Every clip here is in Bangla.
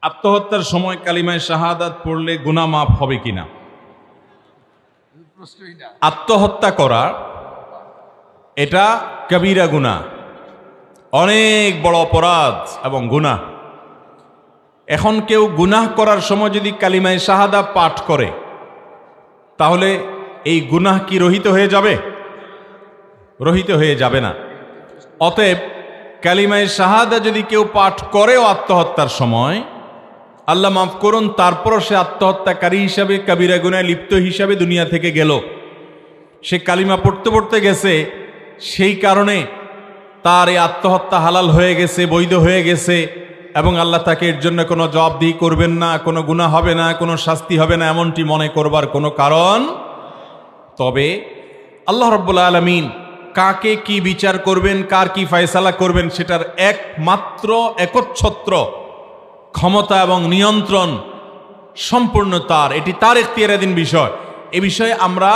আত্মহত্যার সময় কালিমায়ে শাহাদাত পড়লে গুনাহ মাফ হবে কিনা? আত্মহত্যা করা এটা কবিরা গুনাহ, অনেক বড় অপরাধ এবং গুনাহ। এখন কেউ গুনাহ করার সময় যদি কালিমায়ে শাহাদাত পাঠ করে তাহলে এই গুনাহ কি রহিত হয়ে যাবে? রহিত হয়ে যাবে না। অতএব কালিমায়ে শাহাদাত যদি কেউ পাঠ করেও আত্মহত্যার সময়, আল্লাহ মাফ করুন, তারপরও সে আত্মহত্যাকারী হিসাবে কবিরা গুনাহে লিপ্ত হিসাবে দুনিয়া থেকে গেল, সে কালিমা পড়তে পড়তে গেছে, সেই কারণে তার এই আত্মহত্যা হালাল হয়ে গেছে, বৈধ হয়ে গেছে, এবং আল্লাহ তাকে এর জন্য কোনো জবাবদিহি করবেন না, কোনো গুনাহ হবে না, কোনো শাস্তি হবে না, এমনটি মনে করবার কোনো কারণ। তবে আল্লাহ রাব্বুল আলামিন কাকে কি বিচার করবেন, কার কি ফয়সালা করবেন, সেটার একমাত্র একচ্ছত্র ক্ষমতা এবং নিয়ন্ত্রণ সম্পূর্ণ তার। এটি তার ইখতিয়ারাধীন বিষয়। এ বিষয়ে আমরা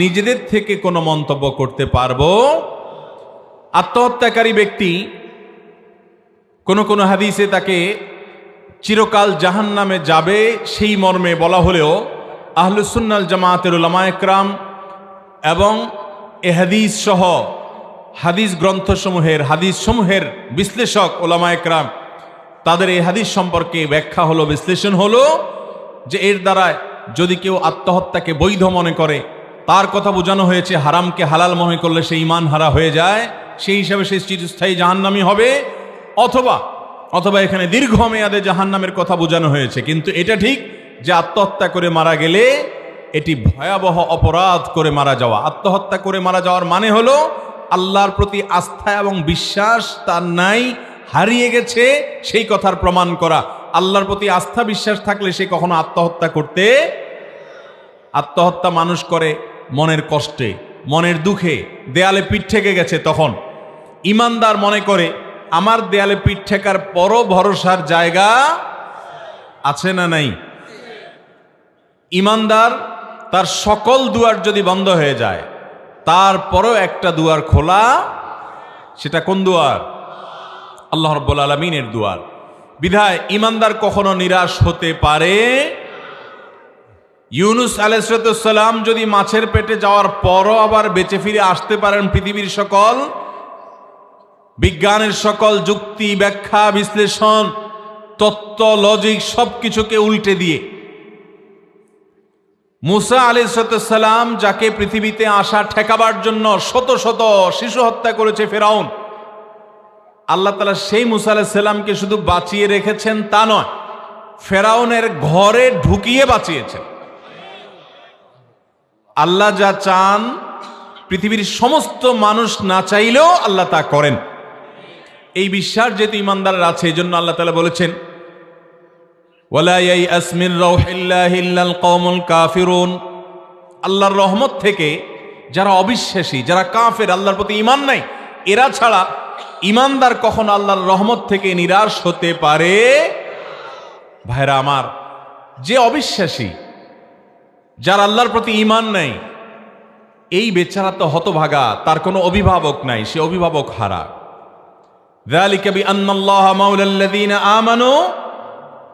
নিজেদের থেকে কোনো মন্তব্য করতে পারবো। আত্মহত্যাকারী ব্যক্তি কোনো হাদিসে তাকে চিরকাল জাহান্নামে যাবে সেই মর্মে বলা হলেও আহলুস সুন্নাহ ওয়াল জামাতের উলামায়ে কেরাম এবং এ হাদিস সহ হাদিস সমূহের বিশ্লেষক উলামায়ে কেরাম তাদের এই হাদিস সম্পর্কে ব্যাখ্যা হলো, বিশ্লেষণ হলো যে এর দ্বারা যদি কেউ আত্মহত্যাকে বৈধ মনে করে, তার কথা বোঝানো হয়েছে হারামকে হালাল মনে করলে সে ঈমান হারা হয়ে যায়, সেই হিসাবে সে চিরস্থায়ী জাহান্নামী হবে, অথবা এখানে দীর্ঘমেয়াদে জাহান্নামের কথা বোঝানো হয়েছে। কিন্তু এটা ঠিক যে আত্মহত্যা করে মারা গেলে এটি ভয়াবহ অপরাধ করে মারা যাওয়া। আত্মহত্যা করে মারা যাওয়ার মানে হলো আল্লাহর প্রতি আস্থা এবং বিশ্বাস তার নাই, হারিয়ে গেছে, সেই কথার প্রমাণ করা। আল্লাহর প্রতি আস্থা বিশ্বাস থাকলে সে কখনো আত্মহত্যা মানুষ করে মনের কষ্টে, মনের দুঃখে, দেয়ালে পিঠ ঠেকে গেছে তখন। ঈমানদার মনে করে আমার দেয়ালে পিঠ ঠেকার পরও ভরসার জায়গা আছে না নাই? ঈমানদার তার সকল দুয়ার যদি বন্ধ হয়ে যায়, তারপরও একটা দুয়ার খোলা, সেটা কোন দুয়ার? আল্লাহ রাব্বুল আলামিনের দুয়ার। বিধায় ঈমানদার কখনো নিরাশ হতে পারে। ইউনুস আলাইহিস সালাম যদি মাছের পেটে যাওয়ার পরও আবার বেঁচে ফিরে আসতে পারেন পৃথিবীর সকল বিজ্ঞানের সকল যুক্তি, ব্যাখ্যা, বিশ্লেষণ, তত্ত্ব, লজিক সবকিছুকে উল্টে দিয়ে, মুসা আলাইহিস সালাম যাকে পৃথিবীতে আসা ঠেকাবার জন্য শত শত শিশু হত্যা করেছে ফেরাউন, আল্লাহ তাআলা সেই মুসা আলাইহিস সালামকে শুধু বাঁচিয়ে রেখেছেন তা নয়, ফেরাউনের ঘরে ঢুকিয়ে বাঁচিয়েছেন। আল্লাহ যা চান পৃথিবীর সমস্ত মানুষ না চাইলেও আল্লাহ তা করেন। এই বিশ্বাস যেহেতু ঈমানদারের আছে, এই জন্য আল্লাহ তাআলা বলেছেন ওয়ালা ইয়াইআস মির রাউহিল্লাহি ইল্লাল কওমুল কাফিরুন। আল্লাহর রহমত থেকে যারা অবিশ্বাসী, যারা কাফের, আল্লাহর প্রতি ঈমান নাই, এরা ছাড়া ঈমানদার কখনো আল্লাহর রহমত থেকে নিরাশ হতে পারে? ভাইরা আমার, যে অবিশ্বাসী, যার আল্লাহর প্রতি ঈমান নাই, এই বেচারা তো হতভাগা, তার কোনো অভিভাবক নাই, সে অভিভাবক হারা। যালিকা বিআন্নাল্লাহা মাওলাল্লাযীনা আমানু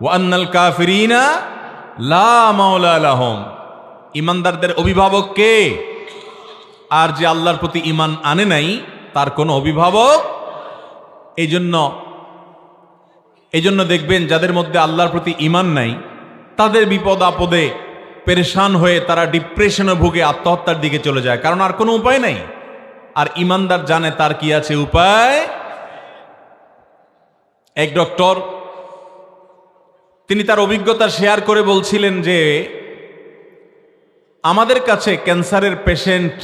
ওয়া আন্নাল কাফিরিনা লা মাওলা লাহুম। ঈমানদারদের অভিভাবক কে? আর যে আল্লাহর প্রতি ঈমান আনে নাই, তার কোনো অভিভাবক। এই জন্য দেখবেন যাদের মধ্যে আল্লাহর প্রতি ঈমান নাই, তাদের বিপদ আপদে পেরেশান হয়ে তারা ডিপ্রেশনে ভুগে আত্মহত্যার দিকে চলে যায়, কারণ আর কোনো উপায় নাই। আর ঈমানদার জানে তার কি আছে উপায়। এক ডক্টর, তিনি তার অভিজ্ঞতা শেয়ার করে বলছিলেন যে আমাদের কাছে ক্যান্সারের পেশেন্ট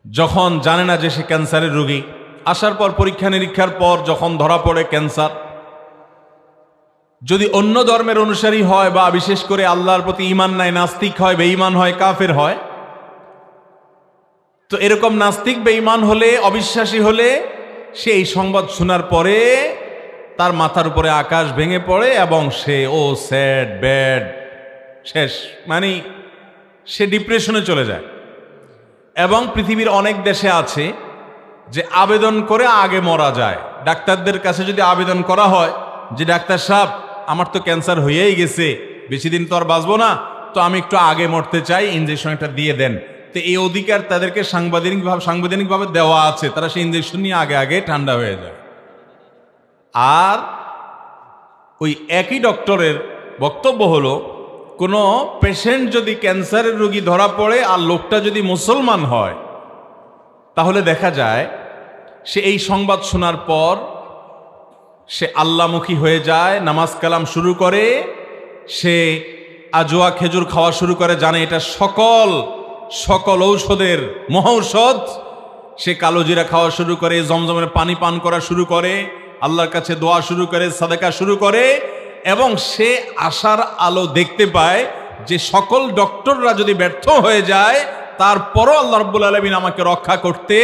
যখন জানে না যে সে ক্যান্সারের রোগী, আসার পর পরীক্ষা নিরীক্ষার পর যখন ধরা পড়ে ক্যান্সার, যদি অন্য ধর্মের অনুসারী হয় বা বিশেষ করে আল্লাহর প্রতি ঈমান নাই, নাস্তিক হয়, বেঈমান হয়, কাফের হয়, তো এরকম নাস্তিক বেঈমান হলে, অবিশ্বাসী হলে, সে এই সংবাদ শোনার পরে তার মাথার উপরে আকাশ ভেঙে পড়ে এবং সে স্যাড ব্যাড শেষ, মানে সে ডিপ্রেশনে চলে যায়। এবং পৃথিবীর অনেক দেশে আছে যে আবেদন করে আগে মরা যায়। ডাক্তারদের কাছে যদি আবেদন করা হয় যে ডাক্তার সাহেব আমার তো ক্যান্সার হয়েই গেছে, বেশি দিন তো আর বাঁচবো না, তো আমি একটু আগে মরতে চাই, ইঞ্জেকশন একটা দিয়ে দেন। তো এই অধিকার তাদেরকে সাংবিধানিকভাবে দেওয়া আছে, তারা সেই ইঞ্জেকশন নিয়ে আগে আগে ঠান্ডা হয়ে যায়। আর ওই একই ডক্টরের বক্তব্য হলো, কোনো পেশেন্ট যদি ক্যান্সারের রোগী ধরা পড়ে আর লোকটা যদি মুসলমান হয়, তাহলে দেখা যায় সে এই সংবাদ শোনার পর সে আল্লাহমুখী হয়ে যায়, নামাজ কালাম শুরু করে, সে আজোয়া খেজুর খাওয়া শুরু করে, জানে এটা সকল ঔষধের মহৌষধ। সে কালো জিরা খাওয়া শুরু করে, জমজমের পানি পান করা শুরু করে, আল্লাহর কাছে দোয়া শুরু করে, সাদাকা শুরু করে, এবং সে আশার আলো দেখতে পায় যে সকল ডক্টররা যদি ব্যর্থ হয়ে যায়, তারপরও আল্লাহ রাব্বুল আলামিন আমাকে রক্ষা করতে।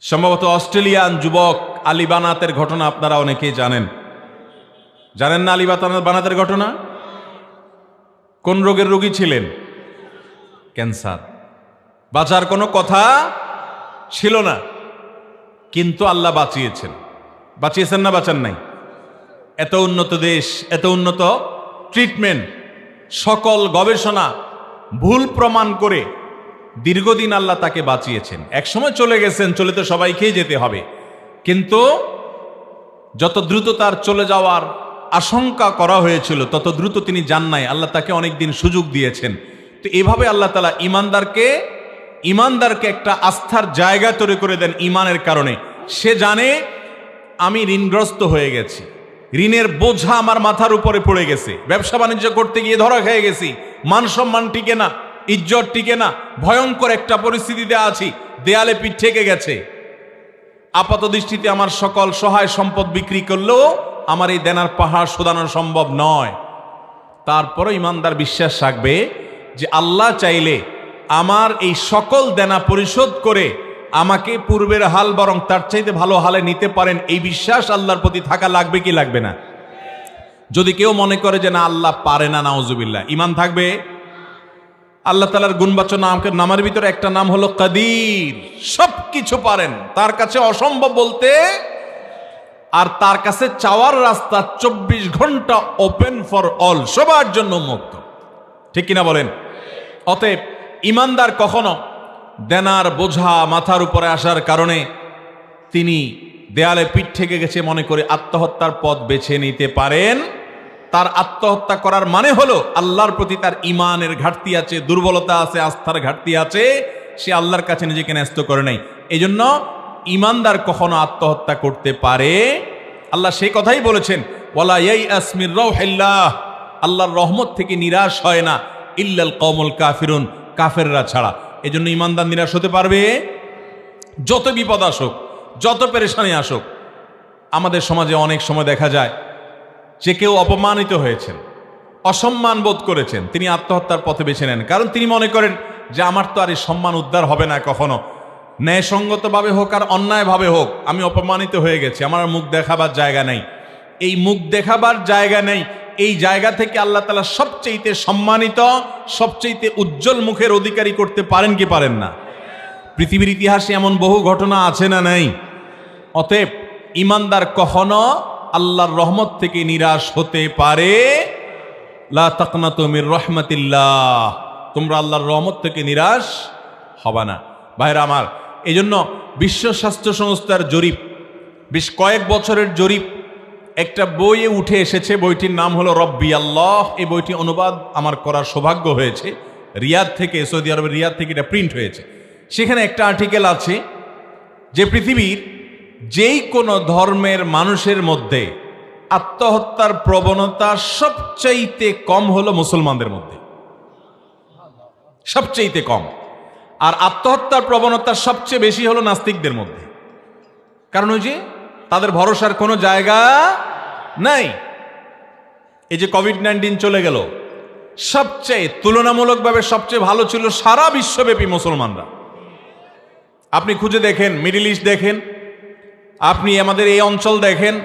সম্ভবত অস্ট্রেলিয়ান যুবক আলী বানাতের ঘটনা আপনারা অনেকেই জানেন না? আলী বানাতের ঘটনা, কোন রোগের রোগী ছিলেন? ক্যান্সার। বাঁচার কোনো কথা ছিল না, কিন্তু আল্লাহ বাঁচিয়েছেন না বাঁচান নাই? এত উন্নত দেশ, এত উন্নত ট্রিটমেন্ট, সকল গবেষণা ভুল প্রমাণ করে দীর্ঘদিন আল্লাহ তাকে বাঁচিয়েছেন। একসময় চলে গেছেন, চলে তো সবাইকেই যেতে হবে, কিন্তু যত দ্রুত তার চলে যাওয়ার আশঙ্কা করা হয়েছিল তত দ্রুত তিনি যান নাই। আল্লাহ তাকে অনেকদিন সুযোগ দিয়েছেন। তো এভাবে আল্লাহ তাআলা ইমানদারকে একটা আস্থার জায়গা তৈরি করে দেন ইমানের কারণে। সে জানে আমি ঋণগ্রস্ত হয়ে গেছি, ঋণের বোঝা আমার মাথার উপরে পড়ে গেছে, ব্যবসা বাণিজ্য করতে গিয়ে ধরা খেয়ে গেছি, মান সম্মান টিকে না, ইজ্জত টিকে না, ভয়ঙ্কর একটা পরিস্থিতিতে আছি, দেয়ালে পিঠ ঠেকে গেছে। আপাত দৃষ্টিতে আমার সকল সহায় সম্পদ বিক্রি করলেও আমার এই দেনার পাহাড় শোধানো সম্ভব নয়। তারপরও ইমানদার বিশ্বাস রাখবে যে আল্লাহ চাইলে আমার এই সকল দেনা পরিশোধ করে আমাকে পূর্বের হাল বরং তার চাইতে ভালো হালে নিতে পারেন। এই বিশ্বাস আল্লাহর প্রতি থাকা লাগবে কি লাগবে না? যদি কেউ মনে করে যে না আল্লাহ পারে না, নাউজুবিল্লাহ, ইমান থাকবে। আল্লাহ তাআলার গুণবাচক নামের ভিতরে একটা নাম হলো কাদির, সবকিছু পারেন, তার কাছে অসম্ভব বলতে, আর তার কাছে চাওয়ার রাস্তা 24 ঘন্টা ওপেন ফর অল, সবার জন্য মুক্ত। ঠিক কিনা বলেন? অতএব ইমানদার কখনো দেনার বোঝা মাথার উপরে আসার কারণে তিনি দেয়ালে পিঠ ঠেকে গেছে মনে করে আত্মহত্যার পথ বেছে নিতে পারেন। তার আত্মহত্যা করার মানে হলো আল্লাহর প্রতি তার ইমানের ঘাটতি আছে, দুর্বলতা আছে, আস্থার ঘাটতি আছে, সে আল্লাহর কাছে নিজেকে ন্যস্ত করে নাই। এই জন্য ইমানদার কখনো আত্মহত্যা করতে পারে। আল্লাহ সেই কথাই বলেছেন, ওয়ালা ইয়াইআস মির রাউহিল্লাহ, আল্লাহর রহমত থেকে নিরাশ হয় না ইল্লাল কওমুল কাফিরুন, কাফেররা ছাড়া। এই জন্য ইমানদার নিরাশ হতে পারবে? যত বিপদ আসুক, যত পেরেশানি আসুক। আমাদের সমাজে অনেক সময় দেখা যায় যে কেউ অপমানিত হয়েছেন, অসম্মান বোধ করেছেন, তিনি আত্মহত্যার পথে বেছে নেন, কারণ তিনি মনে করেন যে আমার তো আর এই সম্মান উদ্ধার হবে না কখনো, ন্যায়সঙ্গতভাবে হোক আর অন্যায়ভাবে হোক, আমি অপমানিত হয়ে গেছি, আমার আর মুখ দেখাবার জায়গা নেই। এই মুখ দেখাবার জায়গা নেই, এই জায়গা থেকে আল্লাহ তাআলা সবচেয়ে সম্মানিত, সবচেয়ে উজ্জ্বল মুখের অধিকারী করতে পারেন কি পারেন না? পৃথিবীর ইতিহাসে এমন বহু ঘটনা আছে না নাই? অতএব ইমানদার কখনো আল্লাহর রহমত থেকে নিরাশ হতে পারে। লা তাকনাতু মির রাহমাতিল্লাহ, তোমরা আল্লাহর রহমত থেকে নিরাশ হবে না। ভাইরা আমার, এই জন্য বিশ্ব স্বাস্থ্য সংস্থার জরিপ, বেশ কয়েক বছরের জরিপ, একটা বইয়ে উঠে এসেছে, বইটির নাম হলো রব্বি আল্লাহ। এই বইটি অনুবাদ আমার করার সৌভাগ্য হয়েছে, রিয়াদ থেকে, সৌদি আরবের রিয়াদ থেকে এটা প্রিন্ট হয়েছে। সেখানে একটা আর্টিকেল আছে যে পৃথিবীর যেই কোনো ধর্মের মানুষের মধ্যে আত্মহত্যার প্রবণতা সবচাইতে কম হলো মুসলমানদের মধ্যে, সবচাইতে কম। আর আত্মহত্যার প্রবণতা সবচেয়ে বেশি হলো নাস্তিকদের মধ্যে। কারণ ওই যে তাদের ভরসার কোনো জায়গা নাই। এই যে কোভিড-19 চলে গেল, সবচেয়ে তুলনামূলকভাবে সবচেয়ে ভালো ছিল সারা বিশ্বব্যাপী মুসলমানরা। আপনি খুঁজে দেখেন, মিডল ইস্ট দেখেন, আপনি আমাদের এই অঞ্চল দেখেন,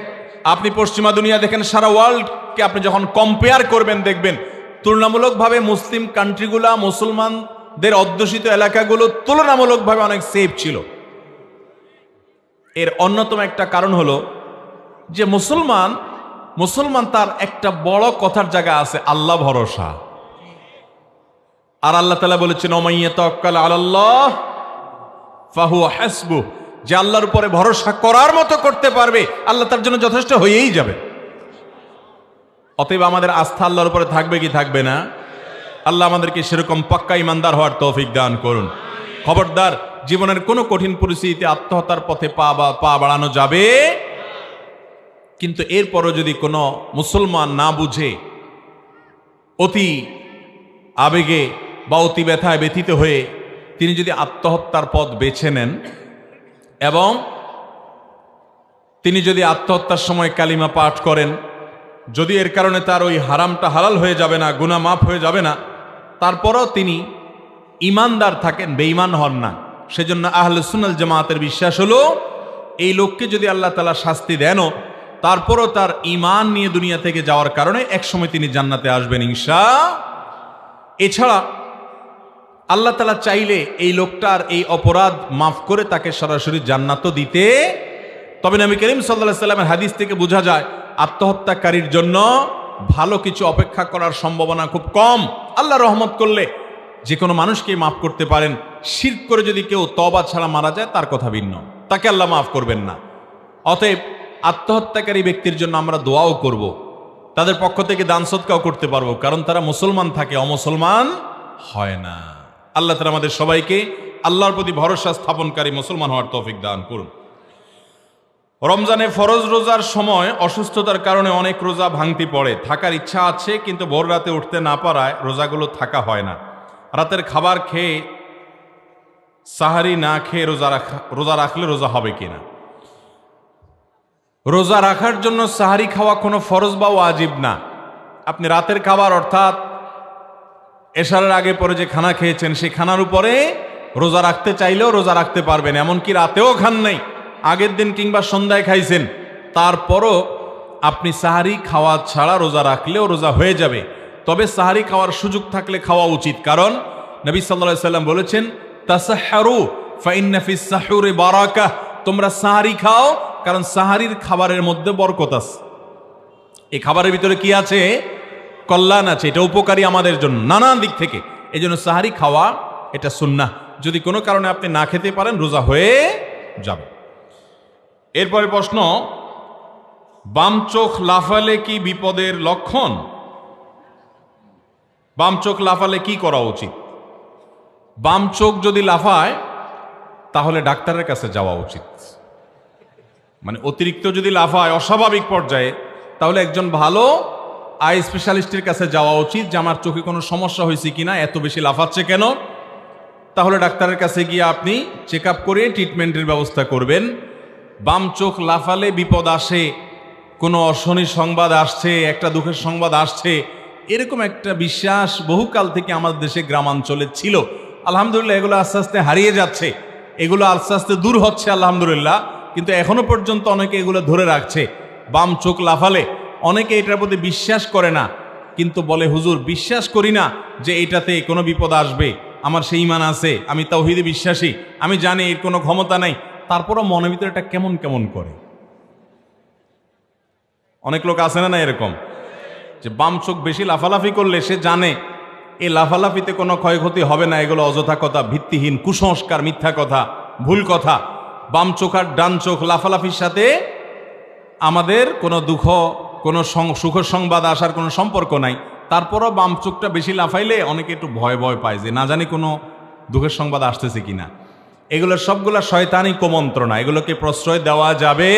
আপনি পশ্চিমা দুনিয়া দেখেন, সারা ওয়ার্ল্ডকে আপনি যখন কম্পেয়ার করবেন দেখবেন তুলনামূলকভাবে মুসলিম কান্ট্রিগুলা, মুসলমানদের অধ্যুষিত এলাকাগুলো তুলনামূলকভাবে অনেক সেফ ছিল। এর অন্যতম একটা কারণ হলো যে মুসলমান তার একটা বড় কথার জায়গা আছে আল্লাহ ভরসা। আর আল্লাহ তাআলা বলেছেন ওমাইয়া তাওয়াক্কাল আলাল্লাহ ফাহুয়া হাসবুহ, যে আল্লাহর উপরে ভরসা করার মতো করতে পারবে আল্লাহ তার জন্য যথেষ্ট হয়েই যাবে। অতএব আমাদের আস্থা আল্লাহর উপরে থাকবে কি থাকবে না? আল্লাহ আমাদেরকে সেরকম পাক্কা ইমানদার হওয়ার তৌফিক দান করুন। খবরদার, জীবনের কোনো কঠিন পরিস্থিতিতে আত্মহত্যার পথে পা বাড়ানো যাবে, কিন্তু এরপরও যদি কোনো মুসলমান না বুঝে অতি আবেগে বা অতি ব্যথায় ব্যথিত হয়ে তিনি যদি আত্মহত্যার পথ বেছে নেন এবং তিনি যদি আত্মহত্যার সময় কালিমা পাঠ করেন, যদি এর কারণে তার ওই হারামটা হালাল হয়ে যাবে না, গুনাহ মাফ হয়ে যাবে না, তারপরও তিনি ইমানদার থাকেন, বেঈমান হন না, সেজন্য আহলে সুন্নাত জামাতের বিশ্বাস হলো এই লোককে যদি আল্লাহ তাআলা শাস্তি দেনও তারপরও তার ঈমান নিয়ে দুনিয়া থেকে যাওয়ার কারণে একসময় তিনি জান্নাতে আসবেন ইনশাআল্লাহ। এছাড়া আল্লাহ তাআলা চাইলে এই লোকটার এই অপরাধ মাফ করে তাকে সরাসরি জান্নাতও দিতে। তবে নবী করিম সাল্লাল্লাহু আলাইহি ওয়াসাল্লামের হাদিস থেকে বোঝা যায় আত্মহত্যাকারীর জন্য ভালো কিছু অপেক্ষা করার সম্ভাবনা খুব কম। আল্লাহ রহমত করলে যে কোনো মানুষকে মাফ করতে পারেন। শিরক করে যদি কেউ তওবা ছাড়া মারা যায় তার কথা ভিন্ন, তাকে আল্লাহ মাফ করবেন না। অতএব আত্মহত্যাকারী ব্যক্তির জন্য আমরা দোয়াও করব, তাদের পক্ষ থেকে দান সদকাও করতে পারবো, কারণ তারা মুসলমান থাকে, অমুসলমান হয় না। আল্লাহ তাআলা আমাদের সবাইকে আল্লাহর প্রতি ভরসা স্থাপনকারী মুসলমান হওয়ার তৌফিক দান করুন। রমজানে ফরজ রোজার সময় অসুস্থতার কারণে অনেক রোজা ভাঙতি পড়ে, থাকার ইচ্ছা আছে কিন্তু ভোর রাতে উঠতে না পারায় রোজাগুলো থাকা হয় না। রাতের খাবার খেয়ে সাহারি না খেয়ে রোজা রাখলে রোজা হবে কিনা? রোজা রাখার জন্য সাহারি খাওয়া কোনো ফরজ বা ওয়াজিব না। আপনি রাতের খাবার অর্থাৎ এশারের আগে পরে যে খানা খেয়েছেন সেই খানার উপরে রোজা রাখতে চাইলেও রোজা রাখতে পারবেন, এমনকি রাতেও খান নাই, আগের দিন কিংবা সন্ধ্যায় খাইছেন, তারপরও আপনি সাহারি খাওয়া ছাড়া রোজা রাখলেও রোজা হয়ে যাবে। তবে সাহারি খাওয়ার সুযোগ থাকলে খাওয়া উচিত, কারণ নবী সাল্লাল্লাহু আলাইহি সাল্লাম বলেছেন তাসাহহারু ফাইন্না ফিস সাহুরি বারাকাহ, তোমরা সাহারি খাও কারণ সাহারির খাবারের মধ্যে বরকত আছে। এই খাবারের ভিতরে কি আছে? কল্যাণ আছে, এটা উপকারী আমাদের জন্য নানান দিক থেকে। এই জন্য সাহারি খাওয়া এটা সুন্নাহ। যদি কোনো কারণে আপনি না খেতে পারেন রোজা হয়ে যাবে। এরপরে প্রশ্ন, বাম চোখ লাফালে কি বিপদের লক্ষণ? বাম চোখ লাফালে কি করা উচিত? বাম চোখ যদি লাফায় তাহলে ডাক্তারের কাছে যাওয়া উচিত। মানে অতিরিক্ত যদি লাফায় অস্বাভাবিক পর্যায়ে, তাহলে একজন ভালো আই স্পেশালিস্টের কাছে যাওয়া উচিত যে আমার চোখে কোনো সমস্যা হয়েছে কিনা, এত বেশি লাফাচ্ছে কেন। তাহলে ডাক্তারের কাছে গিয়ে আপনি চেক আপ করে ট্রিটমেন্টের ব্যবস্থা করবেন। বাম চোখ লাফালে বিপদ আসে, কোনো অশনি সংবাদ আসছে, একটা দুঃখের সংবাদ আসছে, এরকম একটা বিশ্বাস বহুকাল থেকে আমাদের দেশে গ্রামাঞ্চলে ছিল। আলহামদুলিল্লাহ এগুলো আস্তে আস্তে হারিয়ে যাচ্ছে, এগুলো আস্তে আস্তে দূর হচ্ছে আলহামদুলিল্লাহ। কিন্তু এখনো পর্যন্ত অনেকে এগুলো ধরে রাখছে। বাম চোখ লাফালে অনেকে এটার প্রতি বিশ্বাস করে না, কিন্তু বলে হুজুর বিশ্বাস করি না যে এটাতে কোনো বিপদ আসবে, আমার সেই ঈমান আছে, আমি তাওহীদে বিশ্বাসী, আমি জানি এর কোনো ক্ষমতা নাই, তারপরও মনের ভিতরে এটা কেমন কেমন করে। অনেক লোক আছে না এরকম, যে বাম চোখ বেশি লাফালাফি করলে সে জানে এই লাফালাফিতে কোনো ক্ষয়ক্ষতি হবে না, এগুলো অযথা কথা, ভিত্তিহীন, কুসংস্কার, মিথ্যা কথা, ভুল কথা। বাম চোখ আর ডান চোখ লাফালাফির সাথে আমাদের কোনো দুঃখ, কোনো সুখ সংবাদ আসার কোনো সম্পর্ক নাই। তারপরও বাম চোখটা বেশি লাফাইলে অনেকে একটু ভয় ভয় পায় যে না জানি কোনো দুঃখের সংবাদ আসতেছে কিনা। এগুলোর সবগুলা শয়তানি কুমন্ত্রণা, এগুলোকে প্রশ্রয় দেওয়া যাবে।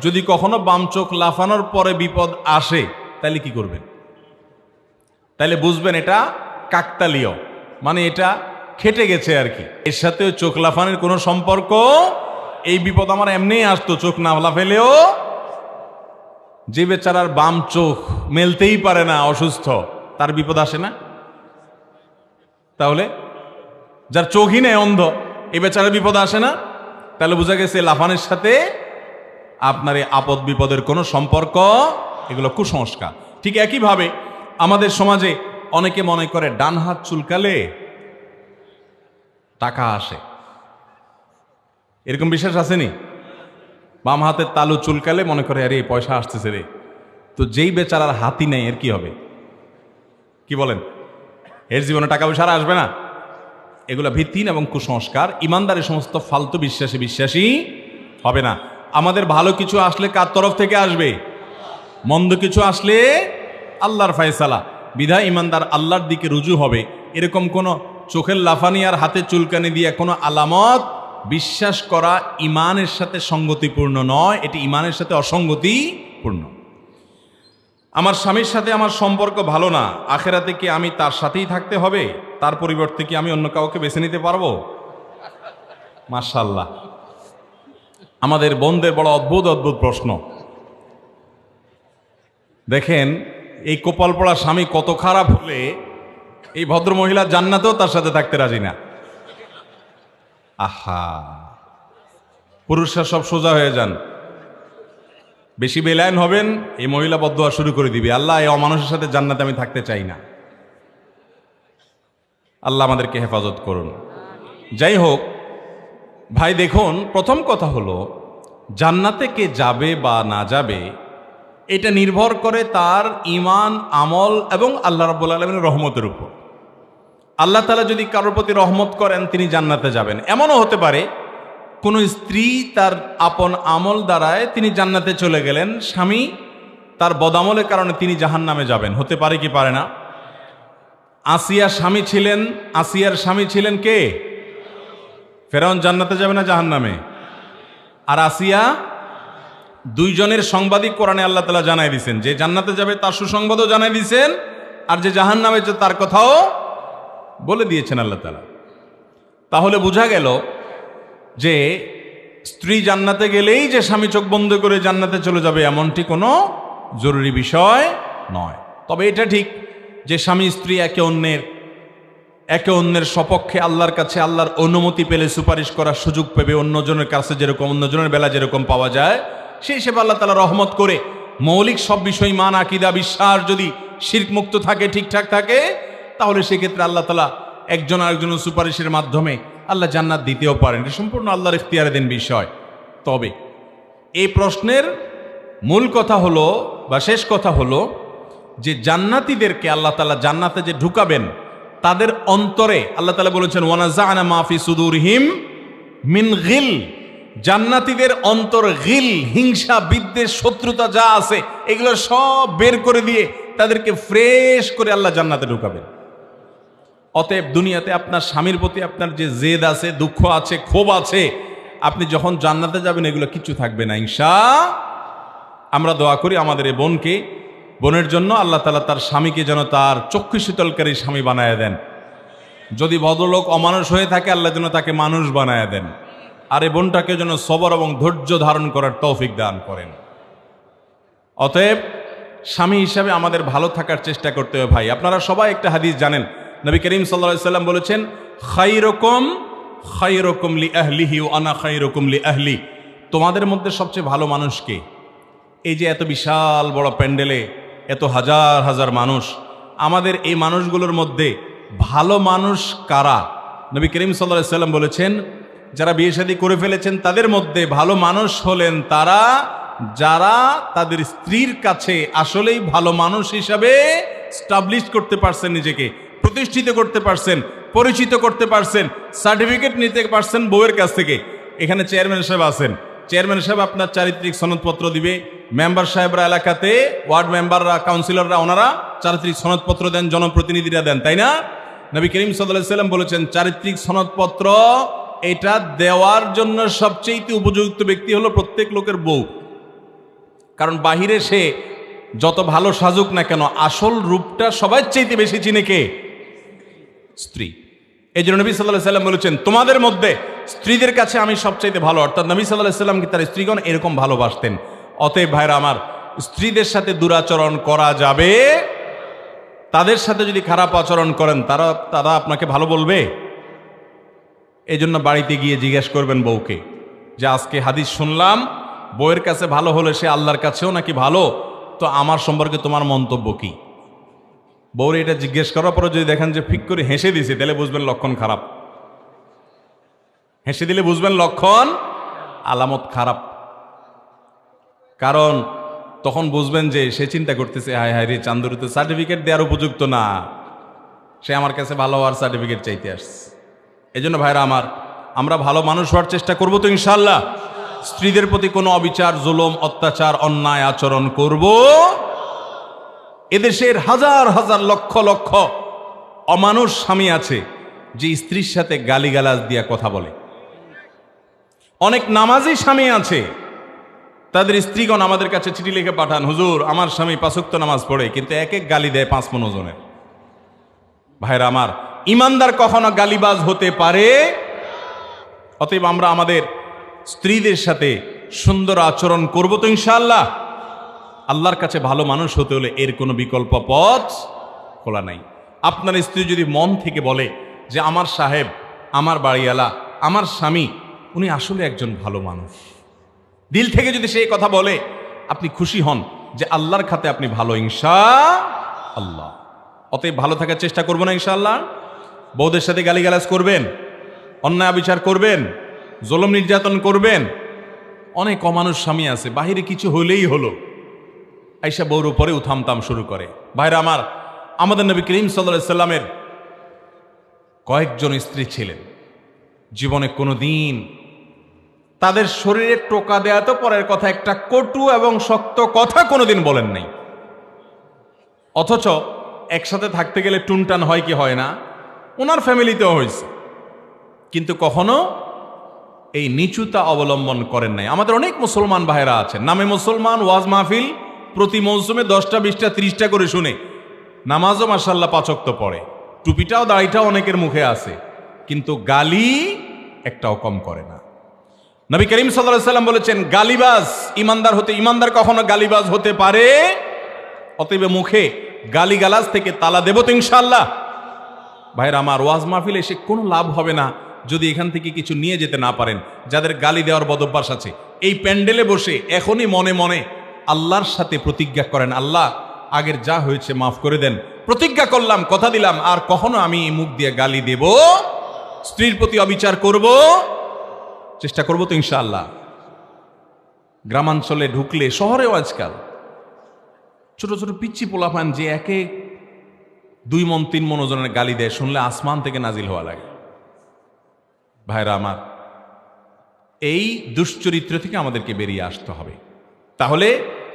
যদি কখনো বাম চোখ লাফানোর পরে বিপদ আসে তাহলে কি করবেন? তাহলে বুঝবেন এটা কাকতালীয়, মানে এটা খেটে গেছে আর কি, এর সাথে চোখ লাফানোর কোনো সম্পর্ক। এই বিপদ আমার এমনি আসতো, চোখ না লাফাইলেও। যে বেচারার বাম চোখ মেলতেই পারে না, অসুস্থ, তার বিপদ আসে না? তাহলে যার চোখই নেই, অন্ধ, এই বেচারার বিপদ আসে না? তাহলে বোঝা গেছে লাফানের সাথে আপনার এই আপদ বিপদের কোনো সম্পর্ক, এগুলো কুসংস্কার। ঠিক একইভাবে আমাদের সমাজে অনেকে মনে করে ডান হাত চুলকালে টাকা আসে, এরকম বিশ্বাস আসেনি? বাম হাতের তালু চুলকালে মনে করে আরে পয়সা আসতেছে রে। তো যেই বেচারার হাতই নেই এর কি হবে? কি বলেন? এর জীবনে টাকা পয়সা আর আসবে না? এগুলা ভিত্তিহীন এবং কুসংস্কার। ইমানদার এই সমস্ত ফালতু বিশ্বাসী হবে না। আমাদের ভালো কিছু আসলে কার তরফ থেকে আসবে? মন্দ কিছু আসলে আল্লাহর ফায়সালা। বিধায় ইমানদার আল্লাহর দিকে রুজু হবে। এরকম কোনো চোখের লাফানি আর হাতে চুলকানি দিয়ে কোনো আলামত বিশ্বাস করা ইমানের সাথে সঙ্গতিপূর্ণ নয়, এটি ইমানের সাথে অসঙ্গতিপূর্ণ। আমার স্বামীর সাথে আমার সম্পর্ক ভালো না, আখেরাতে কি আমি তার সাথেই থাকতে হবে? তার পরিবর্তে কি আমি অন্য কাউকে বেছে নিতে পারবো? মাশাআল্লাহ, আমাদের বোনদের বড় অদ্ভুত অদ্ভুত প্রশ্ন। দেখেন এই কপাল পড়া স্বামী কত খারাপ হলে এই ভদ্র মহিলা জান্নাতেও তার সাথে থাকতে রাজি না। আহা, পুরুষরা সব সোজা হয়ে যান, বেশি বেলায়েন হবেন, এই মহিলা বদদুয়া শুরু করে দিবে, আল্লাহ এই অমানুষের সাথে জান্নাতে আমি থাকতে চাই না। আল্লাহ আমাদেরকে হেফাজত করুন। যাই হোক ভাই, দেখুন প্রথম কথা হলো জান্নাতে কে যাবে বা না যাবে এটা নির্ভর করে তার ঈমান, আমল এবং আল্লাহ রাব্বুল আলামিনের রহমতের উপর। আল্লাহ তাআলা যদি কারোর প্রতি রহমত করেন তিনি জান্নাতে যাবেন। এমনও হতে পারে কোনো স্ত্রী তার আপন আমল দ্বারায় তিনি জান্নাতে চলে গেলেন, স্বামী তার বদামলের কারণে তিনি জাহান্নামে যাবেন। হতে পারে কি পারে না? আসিয়ার স্বামী ছিলেন কে? ফেরাউন জান্নাতে যাবে না জাহান্নামে? আর আসিয়া, দুইজনের সংবাদই কোরআনে আল্লাহ তাআলা জানাই দিয়েছেন, যে জান্নাতে যাবে তার সুসংবাদও জানাই দিয়েছেন, আর যে জাহান্নামে যাবে তার কথাও বলে দিয়েছেন আল্লাহ তাআলা। তাহলে বোঝা গেল যে স্ত্রী জান্নাতে গেলেই যে স্বামী চোখ বন্ধ করে জান্নাতে চলে যাবে এমনটি কোনো জরুরি বিষয় নয়। তবে এটা ঠিক যে স্বামী স্ত্রী একে অন্যের সপক্ষে আল্লাহর কাছে আল্লাহর অনুমতি পেলে সুপারিশ করার সুযোগ পাবে, অন্যজনের কাছে যেরকম অন্যজনের বেলা যেরকম পাওয়া যায়, সেই হিসেবে আল্লাহ তাআলা রহমত করে মৌলিক সব বিষয় মান, আকীদা, বিশ্বাস যদি শিরক মুক্ত থাকে, ঠিকঠাক থাকে, তাহলে সেক্ষেত্রে আল্লাহ তাআলা একজন আরেকজনের সুপারিশের মাধ্যমে আল্লাহ জান্নাত দিতেও পারেন। এটা সম্পূর্ণ আল্লাহর ইখতিয়ারাধীন বিষয়। তবে এই প্রশ্নের মূল কথা হলো বা শেষ কথা হলো যে জান্নাতীদেরকে আল্লাহ তাআলা জান্নাতে যে ঢুকাবেন তাদের অন্তরে আল্লাহ তাআলা বলেছেন ওয়ানাযা'না মা ফি সুদুরহিম মিন গিল, জান্নাতীদের অন্তর গিল, হিংসা, বিদ্বেষ, শত্রুতা যা আছে এগুলো সব বের করে দিয়ে তাদেরকে ফ্রেশ করে আল্লাহ জান্নাতে ঢুকাবেন। অতএব দুনিয়াতে আপনার স্বামীর প্রতি আপনার যে জেদ আছে, দুঃখ আছে, ক্ষোভ আছে, আপনি যখন জান্নাতে যাবেন এগুলো কিচ্ছু থাকবে না ইনশাআল্লাহ। আমরা দোয়া করি আমাদের এই বোনের জন্য আল্লাহ তাআলা তার স্বামীকে যেন তার চক্ষু শীতলকারী স্বামী বানায় দেন। যদি ভদ্রলোক অমানুষ হয়ে থাকে আল্লাহ যেন তাকে মানুষ বানায় দেন, আর এই বোনটাকে যেন সবর এবং ধৈর্য ধারণ করার তৌফিক দান করেন। অতএব স্বামী হিসাবে আমাদের ভালো থাকার চেষ্টা করতে হবে। ভাই আপনারা সবাই একটা হাদিস জানেন, নবী করিম সাল্লাল্লাহু আলাইহি সাল্লাম বলেছেন খায়রুকুম লি আহলিহি ওয়া আনা খায়রুকুম লি আহলি, তোমাদের মধ্যে সবচেয়ে ভালো মানুষ কে? এই যে এত বিশাল বড় প্যান্ডেলে এত হাজার হাজার মানুষ, আমাদের এই মানুষগুলোর মধ্যে ভালো মানুষ কারা? নবী করিম সাল্লাল্লাহু আলাইহি সাল্লাম বলেছেন যারা বিয়ে শাদী করে ফেলেছেন তাদের মধ্যে ভালো মানুষ হলেন তারা যারা তাদের স্ত্রীর কাছে আসলেই ভালো মানুষ হিসাবে স্টাবলিশ করতে পারছেন, নিজেকে প্রতিষ্ঠিত করতে পারছেন, পরিচিত করতে পারছেন, সার্টিফিকেট নিতে পারছেন বউয়ের কাছ থেকে। এখানে চেয়ারম্যান সাহেব আছেন, চেয়ারম্যান সাহেব আপনার চারিত্রিক সনদপত্র দিবে, মেম্বার সাহেবরা এলাকাতে, ওয়ার্ড মেম্বাররা, কাউন্সিলররা ওনারা চারিত্রিক সনদপত্র দেন, জনপ্রতিনিধিরা দেন, তাই না? নবী করিম সাল্লাল্লাহু আলাইহি সাল্লাম বলেছেন চারিত্রিক সনদপত্র এটা দেওয়ার জন্য সবচেয়ে উপযুক্ত ব্যক্তি হলো প্রত্যেক লোকের বউ। কারণ বাহিরে সে যত ভালো সাজুক না কেন আসল রূপটা সবাই চাইতে বেশি চিনে কে? স্ত্রী। এই জন্য নবী সাল্লাল্লাহু আলাইহি সাল্লাম বলেছেন তোমাদের মধ্যে স্ত্রীদের কাছে আমি সবচাইতে ভালো। অর্থাৎ নবী সাল্লাল্লাহু আলাইহি সাল্লাম কি তার স্ত্রীগণ এরকম ভালোবাসতেন। অতএব ভাইরা আমার, স্ত্রীদের সাথে দুরাচরণ করা যাবে, তাদের সাথে যদি খারাপ আচরণ করেন তারা আপনাকে ভালো বলবে? এই জন্য বাড়িতে গিয়ে জিজ্ঞেস করবেন বউকে যে আজকে হাদিস শুনলাম বউয়ের কাছে ভালো হলে সে আল্লাহর কাছেও নাকি ভালো, তো আমার সম্পর্কে তোমার মন্তব্য কি? বউরে এটা জিজ্ঞেস করার পরে যদি দেখেন যে ফিক করে হেসে দিছে তাহলে বুঝবেন লক্ষণ খারাপ। হেসে দিলে বুঝবেন লক্ষণ আলামত খারাপ। কারণ তখন বুঝবেন যে সে চিন্তা করতেছে, হায় হায় রে, চান্দুর তো সার্টিফিকেট দেওয়ার উপযুক্ত না, সে আমার কাছে ভালো হওয়ার সার্টিফিকেট চাইতে আসছে। এই জন্য ভাইরা আমার, আমরা ভালো মানুষ হওয়ার চেষ্টা করবো তো ইনশাল্লাহ। স্ত্রীদের প্রতি কোনো অবিচার, জুলুম, অত্যাচার, অন্যায় আচরণ করব। এদেশের হাজার হাজার লক্ষ লক্ষ অমানুষ স্বামী আছে যে স্ত্রীর সাথে গালিগালাজ দিয়া কথা বলে। অনেক নামাজি স্বামী আছে, তাদের স্ত্রীগণ আমাদের কাছে চিঠি লিখে পাঠান, হুজুর আমার স্বামী 5 ওয়াক্ত নামাজ পড়ে, কিন্তু এক এক গালি দেয় 5 মণ ওজনের। ভাইরা আমার, ইমানদার কখনো গালিবাজ হতে পারে? অতএব আমরা আমাদের স্ত্রীদের সাথে সুন্দর আচরণ করব তো ইনশাআল্লাহ। আল্লাহর কাছে ভালো মানুষ হতে হলে এর কোনো বিকল্প পথ খোলা নাই। আপনার স্ত্রী যদি মন থেকে বলে যে আমার সাহেব, আমার বাড়িওয়ালা, আমার স্বামী উনি আসলে একজন ভালো মানুষ, দিল থেকে যদি সেই কথা বলে, আপনি খুশি হন যে আল্লাহর খাতে আপনি ভালো ইনশাআল্লাহ। অতএব ভালো থাকার চেষ্টা করবো না ইনশাআল্লাহ। বউদের সাথে গালিগালাজ করবেন, অন্যায় বিচার করবেন, জুলুম নির্যাতন করবেন। অনেক অমানুষ স্বামী আছে, বাহিরে কিছু হলেই হলো আইসা বউর উপরে উথামতাম শুরু করে। ভাইরা আমার, আমাদের নবী করিম সাল্লাল্লাহু আলাইহি সাল্লামের কয়েকজন স্ত্রী ছিলেন, জীবনে কোনোদিন তাদের শরীরে টোকা দেয়া তো পরের কথা, একটা কটু এবং শক্ত কথা কোনোদিন বলেন নাই। অথচ একসাথে থাকতে গেলে টুনটান হয় কি হয় না, ওনার ফ্যামিলিতেও হয়েছে, কিন্তু কখনো এই নিচুতা অবলম্বন করেন নাই। আমাদের অনেক মুসলমান ভাইরা আছেন, নামে মুসলমান, ওয়াজ মাহফিল প্রতি মৌসুমে 10টা 20টা 30টা করে শুনে, নামাজও মাশাআল্লাহ 5 ওয়াক্ত পড়ে, টুপিটাও দাড়িটাও অনেকের মুখে আছে, কিন্তু গালি একটাও কম করে না। নবী করিম সাল্লাল্লাহু আলাইহি সাল্লাম বলেছেন, গালিবাজ ইমানদার কখনো গালিবাজ হতে পারে? অতএব মুখে গালিগালাজ থেকে তালা দেব তো ইনশাআল্লাহ। ভাইরা আমার, ওয়াজ মাহফিলে এসে কোনো লাভ হবে না যদি এখান থেকে কিছু নিয়ে যেতে না পারেন। যাদের গালি দেওয়ার বদভ্যাস আছে, এই প্যান্ডেলে বসে এখনই মনে মনে আল্লাহর সাথে প্রতিজ্ঞা করেন, আল্লাহ আগের যা হয়েছে মাফ করে দেন, প্রতিজ্ঞা করলাম, কথা দিলাম, আর কখনো আমি মুখ দিয়ে গালি দেব, স্ত্রীর প্রতি অবিচার করব, চেষ্টা করব তো ইনশাআল্লাহ। গ্রামাঞ্চলে ঢুকলে, শহরেও আজকাল ছোট ছোট পিচ্চি পোলাপান যে একে 2 মণ 3 মণ ওজনের গালি দেয়, শুনলে আসমান থেকে নাজিল হওয়া লাগে। ভাইরা আমার, এই দুশ্চরিত্র থেকে আমাদেরকে বেরিয়ে আসতে হবে। তাহলে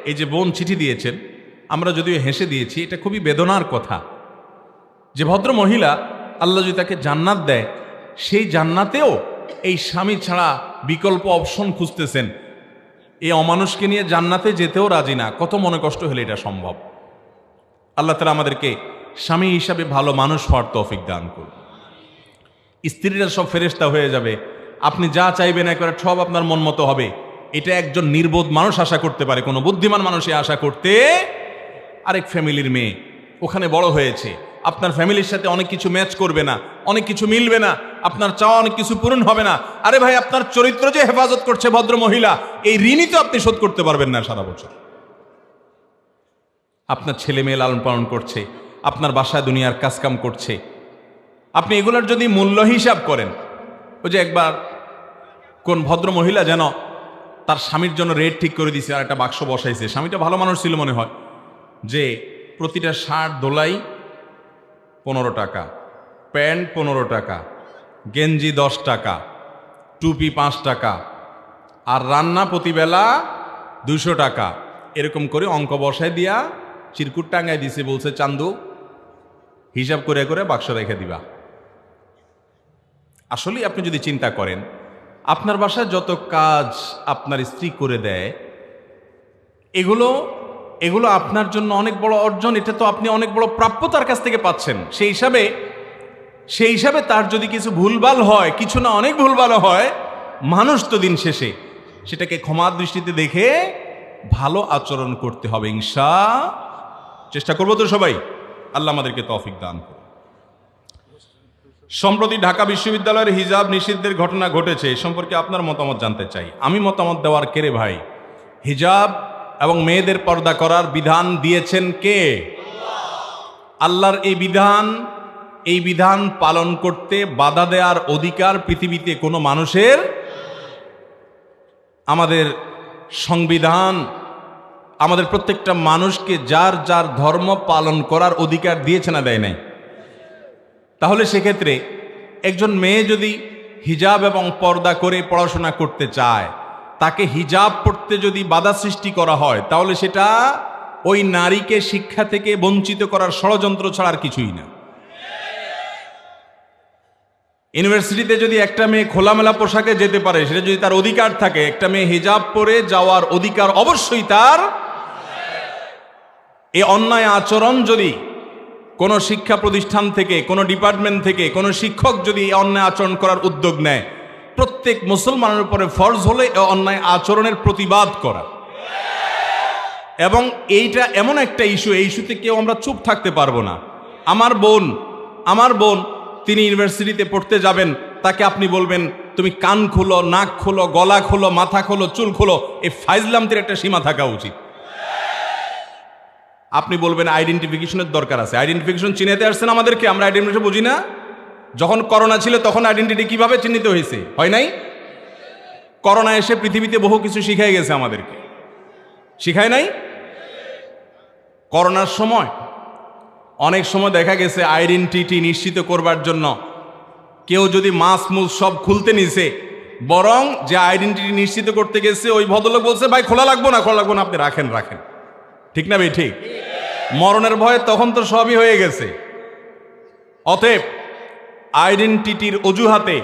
এই যে বোন চিঠি দিয়েছেন, আমরা যদিও হেসে দিয়েছি, এটা খুবই বেদনার কথা যে ভদ্র মহিলা আল্লাহ যদি তাকে জান্নাত দেয়, সেই জান্নাতেও এই স্বামী ছাড়া বিকল্প অপশন খুঁজতেছেন, এই অমানুষকে নিয়ে জান্নাতে যেতেও রাজি না। কত মনে কষ্ট হলে এটা সম্ভব? আল্লাহ তাআলা আমাদেরকে স্বামী হিসাবে ভালো মানুষ হওয়ার তৌফিক দান করুন। স্ত্রীরা সব ফেরেশতা হয়ে যাবে, আপনি যা চাইবেন একবারে সব আপনার মন মতো হবে, এটা একজন নির্বোধ মানুষ আশা করতে পারে? কোনো বুদ্ধিমান মানুষই আশা করতে? আরেক ফ্যামিলির মেয়ে ওখানে বড় হয়েছে, আপনার ফ্যামিলির সাথে অনেক কিছু ম্যাচ করবে না, অনেক কিছু মিলবে না, আপনার চাওয়া অনেক কিছু পূরণ হবে না। আরে ভাই, আপনার চরিত্র যে হেফাজত করছে ভদ্র মহিলা, এই ঋণই তো আপনি শোধ করতে পারবেন না সারা বছর। আপনার ছেলে মেয়ে লালন পালন করছে, আপনার বাসায় দুনিয়ার কাজকাম করছে, আপনি এগুলোর যদি মূল্য হিসাব করেন, ওই যে একবার কোন ভদ্র মহিলা যেন তার স্বামীর জন্য রেট ঠিক করে দিয়েছে, আর একটা বাক্স বসাইছে। স্বামীটা ভালো মানুষ ছিল মনে হয়, যে প্রতিটা শার্ট দোলাই 15 টাকা, প্যান্ট 15 টাকা, গেঞ্জি 10 টাকা, টুপি 5 টাকা, আর রান্না প্রতিবেলা 200 টাকা, এরকম করে অঙ্ক বসায় দিয়া চিরকুট টাঙ্গায় দিছে, বলছে চান্দু হিসাব করে করে বাক্স রেখে দিবা। আসলে আপনি যদি চিন্তা করেন, আপনার বাসায় যত কাজ আপনার স্ত্রী করে দেয়, এগুলো আপনার জন্য অনেক বড় অর্জন। এটা তো আপনি অনেক বড় প্রাপ্য তার কাছ থেকে পাচ্ছেন। সেই হিসাবে তার যদি কিছু ভুলভাল হয়, কিছু না অনেক ভুলভাল হয়, মানুষ তো দিন শেষে সেটাকে ক্ষমার দৃষ্টিতে দেখে ভালো আচরণ করতে হবে চেষ্টা করবো তো সবাই। আল্লাহ আমাদেরকে তৌফিক দান করুন। সম্প্রতি ঢাকা বিশ্ববিদ্যালয়ের হিজাব নিষিদ্ধের ঘটনা ঘটেছে, এ সম্পর্কে আপনার মতামত জানতে চাই। আমি মতামত দেওয়ার কে ভাই? হিজাব এবং মেয়েদের পর্দা করার বিধান দিয়েছেন কে? আল্লাহর এই বিধান পালন করতে বাধা দেওয়ার অধিকার পৃথিবীতে কোনো মানুষের? আমাদের সংবিধান আমাদের প্রত্যেকটা মানুষকে যার যার ধর্ম পালন করার অধিকার দিয়েছে না দেয় নাই? তাহলে সেক্ষেত্রে একজন মেয়ে যদি হিজাব এবং পর্দা করে পড়াশোনা করতে চায়, তাকে হিজাব পড়তে যদি বাধা সৃষ্টি করা হয়, তাহলে সেটা ওই নারীকে শিক্ষা থেকে বঞ্চিত করার ষড়যন্ত্র ছাড়া আর কিছুই না। ইউনিভার্সিটিতে যদি একটা মেয়ে খোলামেলা পোশাকে যেতে পারে, সেটা যদি তার অধিকার থাকে, একটা মেয়ে হিজাব পরে যাওয়ার অধিকার অবশ্যই তার। এই অন্যায় আচরণ যদি কোনো শিক্ষা প্রতিষ্ঠান থেকে, কোনো ডিপার্টমেন্ট থেকে, কোনো শিক্ষক যদি এই অন্যায় আচরণ করার উদ্যোগ নেয়, প্রত্যেক মুসলমানের উপরে ফরজ হলে এই অন্যায় আচরণের প্রতিবাদ করা। এবং এইটা এমন একটা ইস্যু, এই ইস্যুতে কেউ আমরা চুপ থাকতে পারবো না। আমার বোন তিনি ইউনিভার্সিটিতে পড়তে যাবেন, তাকে আপনি বলবেন তুমি কান খোলো, নাক খোলো, গলা খোলো, মাথা খোলো, চুল খোলো। এই ফাইজলামদের একটা সীমা থাকা উচিত। আপনি বলবেন আইডেন্টিফিকেশনের দরকার আছে। আইডেন্টিফিকেশন চিনাতে আসছেন আমাদেরকে, আমরা আইডেন্টিফিকেশন বুঝি না? যখন করোনা ছিল তখন আইডেন্টিটি কিভাবে চিহ্নিত হয়েছে, হয় নাই? করোনা এসে পৃথিবীতে বহু কিছু শিখাই গেছে আমাদেরকে, শিখায় নাই? করোনার সময় অনেক সময় দেখা গেছে আইডেন্টিটি নিশ্চিত করবার জন্য কেউ যদি মাস্ক মুস সব খুলতে নিছে, বরং যে আইডেন্টিটি নিশ্চিত করতে গেছে ওই ভদ্রলোক বলছে ভাই খোলা লাগবো না, আপনি রাখেন। ঠিক না ভাই? ঠিক। মরণের ভয়ে তখন তো সবই হয়ে গেছে। অতএব আইডেন্টিটির অজুহাতে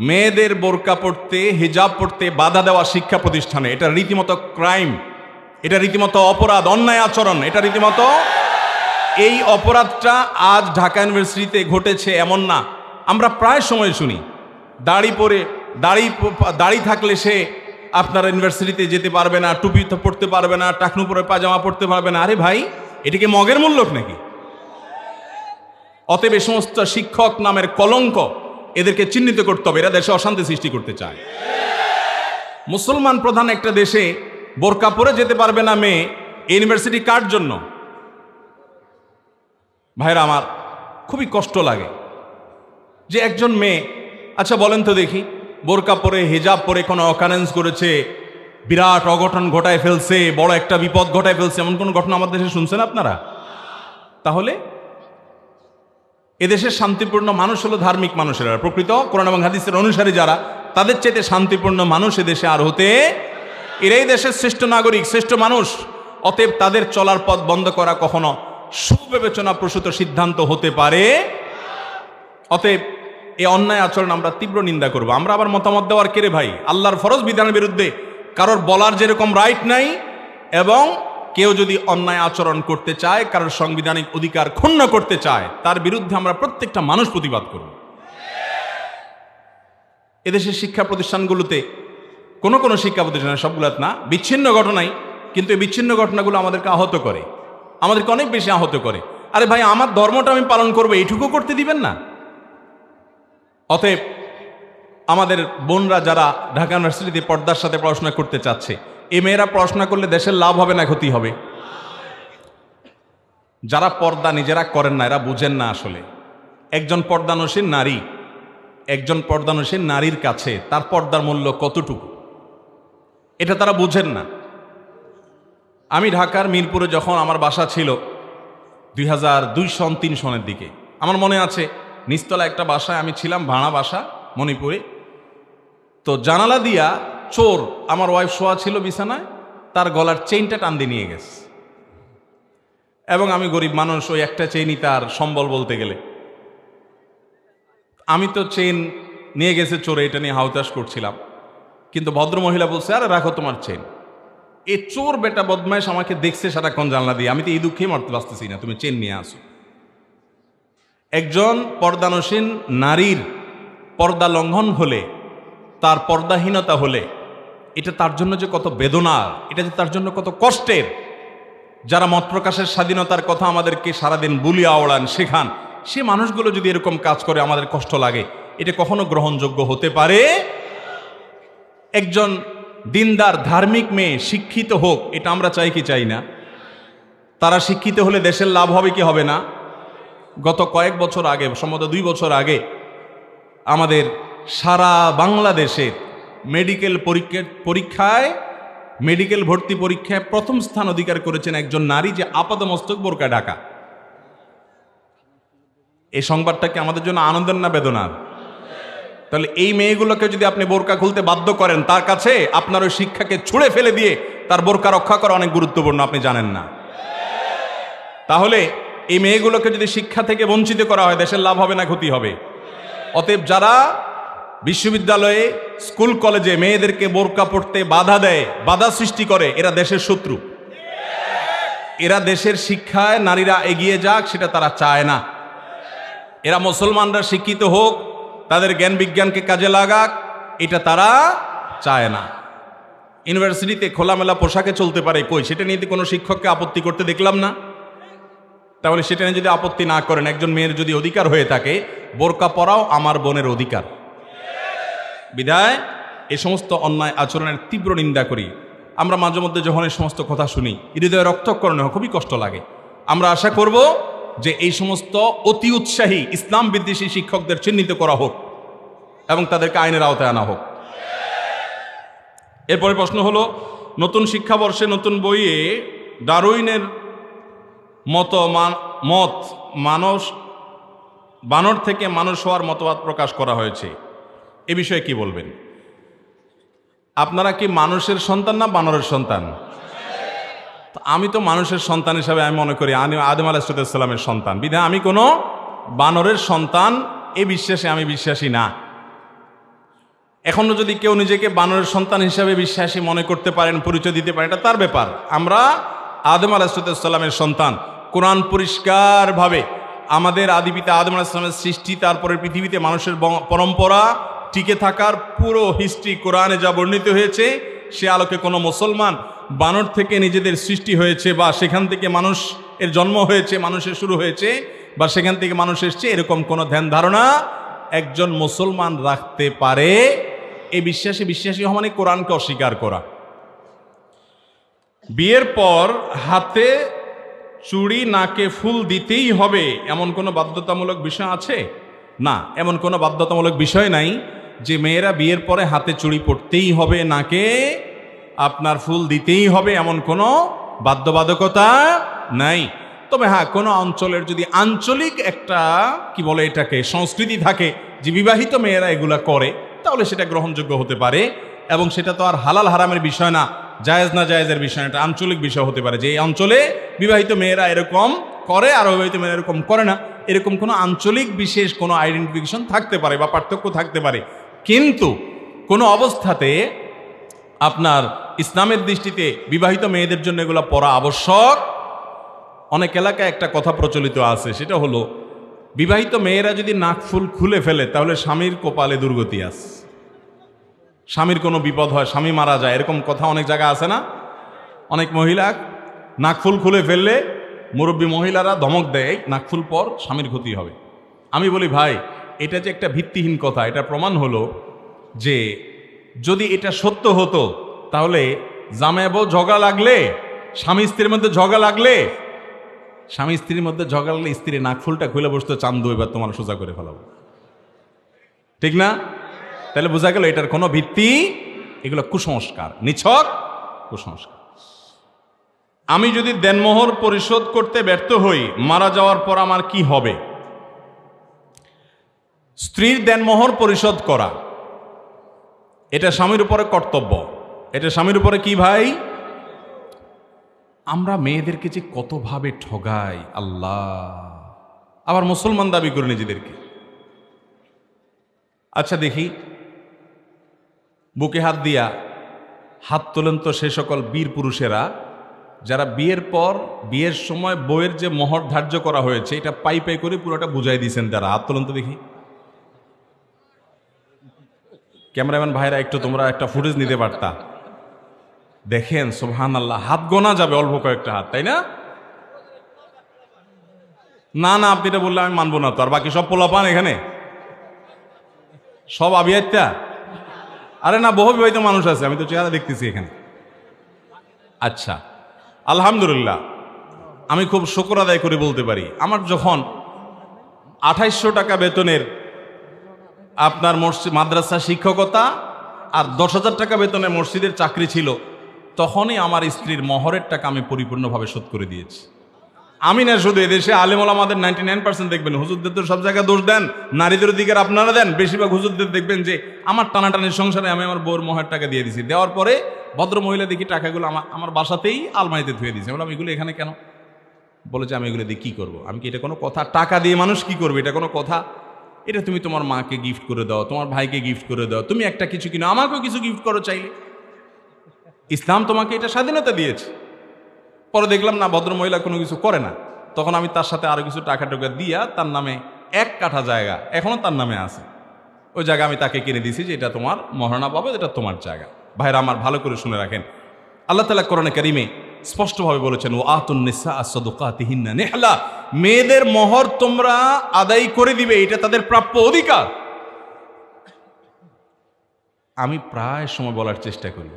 মেয়েদের বোরকা পড়তে, হিজাব পড়তে বাধা দেওয়া শিক্ষা প্রতিষ্ঠানে, এটা রীতিমতো ক্রাইম, এটা রীতিমতো অপরাধ, অন্যায় আচরণ, এটা রীতিমতো। এই অপরাধটা আজ ঢাকা ইউনিভার্সিটিতে ঘটেছে এমন না, আমরা প্রায় সময় শুনি দাড়ি থাকলে সে আপনার ইউনিভার্সিটিতে যেতে পারবে না, টুপি তো পড়তে পারবে না, টাকনু পরে পাজামা পড়তে পারবে না। আরে ভাই, এটা কি মগের মূল্যক নাকি? অতএব এই সমস্ত শিক্ষক নামের কলঙ্ক, এদেরকে চিহ্নিত করতে হবে। এরা দেশে অশান্তি সৃষ্টি করতে চায়। মুসলমান প্রধান একটা দেশে বোরকা পরে যেতে পারবে না মেয়ে, ইউনিভার্সিটি কার জন্য? ভাইরা আমার, খুবই কষ্ট লাগে যে একজন মেয়ে, আচ্ছা বলেন তো দেখি, বোরকা পরে হিজাব পরে কোনো অকারেন্স করেছে, বিরাট অঘটন ঘটায় ফেলছে, বড় একটা বিপদ ঘটায় ফেলছে, এমন কোন ঘটনা আমাদের দেশে শুনছেন আপনারা? তাহলে এদেশের শান্তিপূর্ণ মানুষ হলো ধার্মিক মানুষেরা, প্রকৃত কোরআন এবং হাদিসের অনুসারী যারা, তাদের চাইতে শান্তিপূর্ণ মানুষ এদেশে আর হতে, এরাই দেশের শ্রেষ্ঠ নাগরিক, শ্রেষ্ঠ মানুষ। অতএব তাদের চলার পথ বন্ধ করা কখনো সুবিবেচনা প্রসূত সিদ্ধান্ত হতে পারে। অতএব এই অন্যায় আচরণ আমরা তীব্র নিন্দা করব। আমরা আবার মতামত দেওয়ার কেড়ে ভাই, আল্লাহর ফরজ বিধানের বিরুদ্ধে কারোর বলার যেরকম রাইট নাই, এবং কেউ যদি অন্যায় আচরণ করতে চায়, কারোর সাংবিধানিক অধিকার ক্ষুণ্ণ করতে চায়, তার বিরুদ্ধে আমরা প্রত্যেকটা মানুষ প্রতিবাদ করব। এদেশের শিক্ষা প্রতিষ্ঠানগুলোতে কোনো শিক্ষা প্রতিষ্ঠান, সবগুলো না, বিচ্ছিন্ন ঘটনাই, কিন্তু এই বিচ্ছিন্ন ঘটনাগুলো আমাদেরকে আহত করে, আমাদেরকে অনেক বেশি আহত করে। আরে ভাই, আমার ধর্মটা আমি পালন করবো, এইটুকু করতে দিবেন না? অতএব আমাদের বোনরা যারা ঢাকা ইউনিভার্সিটিতে পর্দার সাথে পড়াশোনা করতে চাচ্ছে, এই মেয়েরা পড়াশোনা করলে দেশের লাভ হবে না ক্ষতি হবে? যারা পর্দা নিজেরা করেন না, এরা বুঝেন না আসলে একজন পর্দানসীন নারীর কাছে তার পর্দার মূল্য কতটুকু, এটা তারা বুঝেন না। আমি ঢাকার মিরপুরে যখন আমার বাসা ছিল 2002-03 সনের দিকে, আমার মনে আছে নিচতলা একটা বাসায় আমি ছিলাম, ভাড়া বাসা মণিপুরে। তো জানালা দিয়া চোর, আমার ওয়াইফ শোয়া ছিল বিছানায়, তার গলার চেইনটা টান দিয়ে নিয়ে গেছে। এবং আমি গরিব মানুষ, ওই একটা চেইনই তার সম্বল বলতে গেলে। আমি তো চেইন নিয়ে গেছে চোরে, এটা নিয়ে হাউতাশ করছিলাম, কিন্তু ভদ্রমহিলা বলছে আরে রাখো তোমার চেইন। এই চোর বেটা বদমাইশ আমাকে দেখছে সারাক্ষণ জানলা দিয়ে, আমি তো এই দুঃখেই মরতে বাঁচতেছি না, তুমি চেন নিয়ে আসো। একজন পর্দানসীন নারীর পর্দা লঙ্ঘন হলে, তার পর্দাহীনতা হলে, এটা তার জন্য যে কত বেদনার, এটা যে তার জন্য কত কষ্টের। যারা মত প্রকাশের স্বাধীনতার কথা আমাদেরকে সারাদিন বুলিয়ে আওড়ান, শেখান, সে মানুষগুলো যদি এরকম কাজ করে আমাদের কষ্ট লাগে, এটা কখনো গ্রহণযোগ্য হতে পারে? একজন দিনদার ধার্মিক মেয়ে শিক্ষিত হোক, এটা আমরা চাই কি চাই না? তারা শিক্ষিত হলে দেশের লাভ হবে কি হবে না? গত কয়েক বছর আগে, সম্ভবত 2 বছর আগে, আমাদের সারা বাংলাদেশের মেডিকেল পরীক্ষায় মেডিকেল ভর্তি পরীক্ষায় প্রথম স্থান অধিকার করেছেন একজন নারী, যে আপাতমস্তক বোরকা ঢাকা। এই সংবাদটা কি আমাদের জন্য আনন্দের না বেদনার? তাহলে এই মেয়েগুলোকে যদি আপনি বোরকা খুলতে বাধ্য করেন, তার কাছে আপনার ওই শিক্ষাকে ছুঁড়ে ফেলে দিয়ে তার বোরকা রক্ষা করা অনেক গুরুত্বপূর্ণ, আপনি জানেন না। তাহলে এই মেয়েগুলোকে যদি শিক্ষা থেকে বঞ্চিত করা হয়, দেশের লাভ হবে না ক্ষতি হবে? অতএব যারা বিশ্ববিদ্যালয়ে, স্কুল কলেজে মেয়েদেরকে বোরকা পড়তে বাধা দেয়, বাধা সৃষ্টি করে, এরা দেশের শত্রু। এরা দেশের শিক্ষায় নারীরা এগিয়ে যাক সেটা তারা চায় না। এরা মুসলমানরা শিক্ষিত হোক, তাদের জ্ঞান বিজ্ঞানকে কাজে লাগাক, এটা তারা চায় না। ইউনিভার্সিটিতে খোলামেলা পোশাকে চলতে পারে, কই সেটা নিয়ে কোনো শিক্ষককে আপত্তি করতে দেখলাম না। তাহলে সেটা নিয়ে যদি আপত্তি না করেন, একজন মেয়ের যদি অধিকার হয়ে থাকে, বোরকা পরাও আমার বোনের অধিকার। বিধায় এ সমস্ত অন্যায় আচরণের তীব্র নিন্দা করি। আমরা মাঝে মধ্যে যখন এই সমস্ত কথা শুনি, হৃদয়ে রক্তক্ষরণ হয়, খুবই কষ্ট লাগে। আমরা আশা করব যে এই সমস্ত অতি উৎসাহী ইসলাম বিদ্বেষী শিক্ষকদের চিহ্নিত করা হোক এবং তাদেরকে আইনের আওতায় আনা হোক। এরপরে প্রশ্ন হলো, নতুন শিক্ষাবর্ষে নতুন বইয়ে ডারউইনের মত মানুষ বানর থেকে মানুষ হওয়ার মতবাদ প্রকাশ করা হয়েছে, এ বিষয়ে কি বলবেন? আপনারা কি মানুষের সন্তান না বানরের সন্তান? আমি তো মানুষের সন্তান হিসাবে আমি মনে করি আদম আলাইহিস সালামের সন্তান, বিধায় আমি কোনো বানরের সন্তান এ বিশ্বাসে আমি বিশ্বাসী না। এখনো যদি কেউ নিজেকে বানরের সন্তান হিসাবে বিশ্বাসী মনে করতে পারেন, পরিচয় দিতে পারেন, এটা তার ব্যাপার। আমরা আদম আলাইহিস সালামের সন্তান। কোরআন পরিষ্কারভাবে আমাদের আদি পিতা আদম আলাইহিস সালামের সৃষ্টি, তারপরে পৃথিবীতে মানুষের পরম্পরা টিকে থাকার পুরো হিস্ট্রি কোরআনে যা বর্ণিত হয়েছে, সে আলোকে কোনো মুসলমান বানর থেকে নিজেদের সৃষ্টি হয়েছে বা সেখান থেকে মানুষ এর জন্ম হয়েছে, মানুষের শুরু হয়েছে বা সেখান থেকে মানুষ এসছে, এরকম কোনো ধ্যান ধারণা একজন মুসলমান রাখতে পারে? এই বিশ্বাসী হওয়া মানে কোরআনকে অস্বীকার করা। বিয়ের পর হাতে চুড়ি, নাকে ফুল দিতেই হবে এমন কোনো বাধ্যতামূলক বিষয় আছে? না, এমন কোনো বাধ্যতামূলক বিষয় নাই যে মেয়েরা বিয়ের পরে হাতে চুড়ি পরতেই হবে, নাকে আপনার ফুল দিতেই হবে, এমন কোনো বাধ্যবাধকতা নাই। তবে হ্যাঁ, কোনো অঞ্চলের যদি আঞ্চলিক একটা কি বলে এটাকে সংস্কৃতি থাকে যে বিবাহিত মেয়েরা এগুলা করে, তাহলে সেটা গ্রহণযোগ্য হতে পারে। এবং সেটা তো আর হালাল হারামের বিষয় না, জায়েজ না জায়েজের বিষয়, এটা আঞ্চলিক বিষয় হতে পারে যে এই অঞ্চলে বিবাহিত মেয়েরা এরকম করে আর অবিবাহিত মেয়েরা এরকম করে না, এরকম কোনো আঞ্চলিক বিশেষ কোনো আইডেন্টিফিকেশন থাকতে পারে বা পার্থক্য থাকতে পারে। কিন্তু কোনো অবস্থাতে আপনার ইসলামের দৃষ্টিতে বিবাহিত মেয়েদের জন্য এগুলো পরা আবশ্যক। অনেক এলাকায় একটা কথা প্রচলিত আছে, সেটা হলো বিবাহিত মেয়েরা যদি নাকফুল খুলে ফেলে তাহলে স্বামীর কপালে দুর্গতি আছে, স্বামীর কোনো বিপদ হয়, স্বামী মারা যায়, এরকম কথা অনেক জায়গায় আছে না? অনেক মহিলা নাকফুল খুলে ফেললে মুরব্বী মহিলারা ধমক দেয়, নাকফুল পর, স্বামীর ক্ষতি হবে। আমি বলি ভাই, এটা যে একটা ভিত্তিহীন কথা। এটা প্রমাণ হলো যে যদি এটা সত্য হতো তাহলে জামাই বউ ঝগড়া লাগলে, স্বামী স্ত্রীর মধ্যে ঝগড়া লাগলে, স্বামী স্ত্রীর মধ্যে ঝগড়া লাগলে স্ত্রীর নাকফুলটা খুলে বসতো, চান্দু এবার তোমার সোজা করে ফেলাবো, ঠিক না? তাহলে বোঝা গেল এটার কোনো ভিত্তি, এগুলো কুসংস্কার, নিছক কুসংস্কার। আমি যদি দেনমোহর পরিশোধ করতে ব্যর্থ হই, মারা যাওয়ার পর আমার কি হবে? স্ত্রীর দেনমোহর পরিশোধ করা এটা স্বামীর উপরে কর্তব্য। এটা স্বামীর উপরে কি ভাই? আমরা মেয়েদেরকে যে কতভাবে ঠগাই আল্লাহ, আবার মুসলমান দাবি করে নিজেদেরকে। আচ্ছা দেখি, বুকে হাত দিয়া হাত তোলেন তো সে সকল বীর পুরুষেরা যারা বিয়ের পর, বিয়ের সময় বইয়ের যে মোহর ধার্য করা হয়েছে এটা পাই পাই করে পুরোটা বুঝাই দিয়েছেন, যারা হাত তোলেন তো দেখি। ক্যামেরাম্যান ভাইরা একটু তোমরা একটা ফুটেজ নিতে পারতা, দেখেন সুবহানাল্লাহ, হাত গোনা যাবে অল্প কয়েকটা হাত, তাই না? না না, আপনি এটা বললে আমি মানবো না তো। আর বাকি সব পোলাপান এখানে সব আবিয়াত্তা? আরে না, বহু বিবাহিত মানুষ আছে, আমি তো চেহারা দেখতেছি এখানে। আচ্ছা, আলহামদুলিল্লাহ, আমি খুব শুকর আদায় করে বলতে পারি, আমার যখন 2800 টাকা বেতনের আপনার মাদ্রাসা শিক্ষকতা আর 10,000 টাকা বেতনের মসজিদের চাকরি ছিল, তখনই আমার স্ত্রীর মহরের টাকা আমি পরিপূর্ণভাবে শোধ করে দিয়েছি। আমি না শুধু, এদেশে আলেম ওলামাদের 99% দেখবেন, হুজুরদের তো সব জায়গায় দোষ দেন, নারীদের দিকে আপনারা দেন, বেশিরভাগ হুজুরদের দেখবেন যে আমার টানাটানির সংসারে আমি আমার বউর মহের টাকা দিয়ে দিছি, দেওয়ার পরে ভদ্র মহিলা দেখি টাকাগুলো আমার বাসাতেই আলমারিতে ধুয়ে দিয়েছে। বললাম এগুলো এখানে কেন? বলেছে আমি এগুলো দিয়ে কী করবো? আমি কি এটা কোনো কথা? টাকা দিয়ে মানুষ কি করবে? এটা কোনো কথা? এটা তুমি তোমার মাকে গিফট করে দাও, তোমার ভাইকে গিফট করে দাও, তুমি একটা কিছু কিনো, আমাকেও কিছু গিফট করো চাইলে। ইসলাম তোমাকে এটা স্বাধীনতা দিয়েছে। পরে দেখলাম না, ভদ্রমহিলা কোনো কিছু করে না। তখন আমি তার সাথে আরো কিছু টাকা টোকা দিয়া তার নামে 1 কাঠা জায়গা এখনো তার নামে আছে, ওই জায়গা আমি তাকে কিনে দিয়েছি যে এটা তোমার মহারণা পাবে, এটা তোমার জায়গা। ভাইরা আমার ভালো করে শুনে রাখেন, আল্লাহ তাআলা কোরআনে কারিমে স্পষ্টভাবে বলেছেন, ও আতুন নিসা সাদুকাতিহিন্না নিহলা, মেয়েদের মোহর তোমরা আদায় করে দিবে, এটা তাদের প্রাপ্য অধিকার। আমি প্রায় সময় বলার চেষ্টা করি,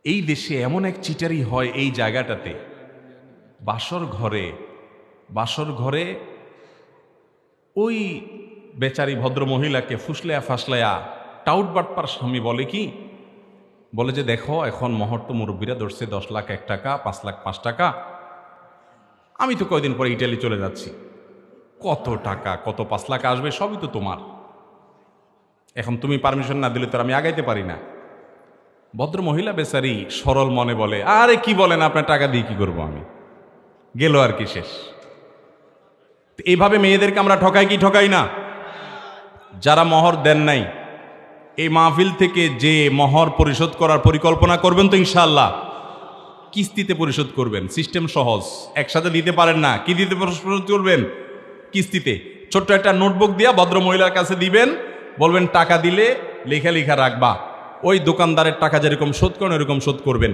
এই দেশে এমন এক চিটারি হয় এই জায়গাটাতে, বাসর ঘরে ওই বেচারি ভদ্র মহিলাকে ফুসলায়া ফাসলায়া টাউট বাটপার স্বামী বলে কি, বলে যে দেখো এখন মহর তো মুরব্বীরা ধরছে 10 লাখ 1 টাকা, 5 লাখ 5 টাকা, আমি তো কয়দিন পরে ইটালি চলে যাচ্ছি, কত টাকা, কত 5 লাখ আসবে, সবই তো তোমার, এখন তুমি পারমিশন না দিলে তো আমি আগাইতে পারি না। ভদ্র মহিলা বেচারি সরল মনে বলে, আরে কি বলেন, আপনার টাকা দিয়ে কি করবো, আমি গেল আর কি, শেষ। এইভাবে মেয়েদেরকে আমরা ঠকাই কি ঠকাই না? যারা মহর দেন নাই, এই মাহফিল থেকে যে মহর পরিশোধ করার পরিকল্পনা করবেন তো ইনশাআল্লাহ কিস্তিতে পরিশোধ করবেন। সিস্টেম সহজ, একসাথে দিতে পারেন না, কি দিতে পরিশোধ করবেন? কিস্তিতে। ছোট্ট একটা নোটবুক দিয়া ভদ্র মহিলার কাছে দিবেন, বলবেন টাকা দিলে লেখা লেখা রাখবা, ওই দোকানদারের টাকা যেরকম শোধ করেন ওরকম শোধ করবেন।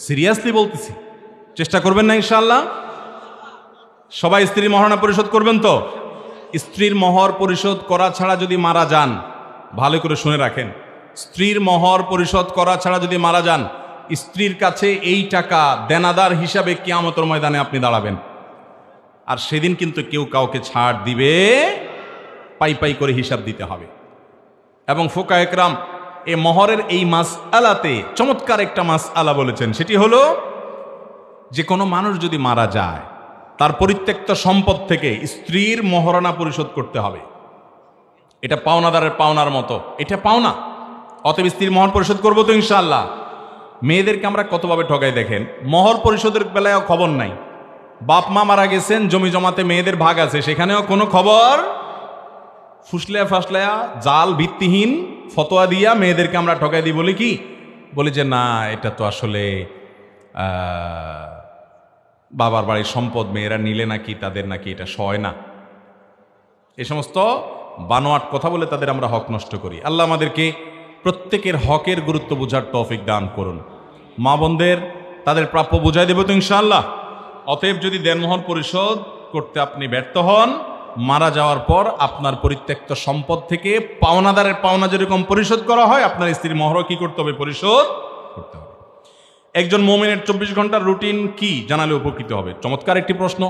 সিরিয়াসলি বলতেছি, চেষ্টা করবেন না ইনশাআল্লাহ? সবাই স্ত্রীর মহারণা পরিশোধ করবেন তো? স্ত্রীর মহর পরিশোধ করা ছাড়া যদি মারা যান, ভালো করে শুনে রাখেন, স্ত্রীর মহর পরিশোধ করা ছাড়া যদি মারা যান, স্ত্রীর কাছে এই টাকা দেনাদার হিসাবে কিয়ামতের ময়দানে আপনি দাঁড়াবেন। আর সেদিন কিন্তু কেউ কাউকে ছাড় দিবে, পাই পাই করে হিসাব দিতে হবে। এবং ফুকায়ে কেরাম এই মহরের এই মাসআলাতে চমৎকার একটা মাসআলা বলেছেন, সেটি হলো যে কোনো মানুষ যদি মারা যায়, তার পরিত্যক্ত সম্পদ থেকে স্ত্রীর মহারণা পরিশোধ করতে হবে। এটা পাওনাদারের পাওনার মতো, এটা পাওনা, অতএব স্ত্রীর মহর পরিশোধ করবো তো ইনশাআল্লাহ। মেয়েদেরকে আমরা কতভাবে ঠকাই দেখেন, মহর পরিশোধের বেলায়ও খবর নাই, বাপ মা মারা গেছেন, জমি জমাতে মেয়েদের ভাগ আছে, সেখানেও কোনো খবর, ফুসলায়া ফাসলায়া জাল ভিত্তিহীন ফতোয়া দিয়া মেয়েদেরকে আমরা ঠকাই দিই। বলি কি, বলি যে না এটা তো আসলে বাবার বাড়ির সম্পদ, মেয়েরা নিলে নাকি তাদের নাকি এটা সয় না, এই সমস্ত বানোয়াট কথা বলে তাদের আমরা হক নষ্ট করি। আল্লাহ আমাদেরকে প্রত্যেকের হকের গুরুত্ব বোঝার তৌফিক দান করুন। মা বোনদের তাদের প্রাপ্য বুঝাই দেব তো ইনশাআল্লাহ। অতএব যদি দেনমোহর পরিশোধ করতে আপনি ব্যর্থ হন, মারা যাওয়ার পর আপনার পরিত্যক্ত সম্পদ থেকে পাওনাদারের পাওনা যেরকম পরিশোধ করা হয়, আপনার স্ত্রীর মহরও কি করতে হবে? পরিশোধ করতে হবে। একজন মুমিনের 24 ঘন্টার রুটিন কি জানালে উপকৃত হবে? চমৎকার একটি প্রশ্ন।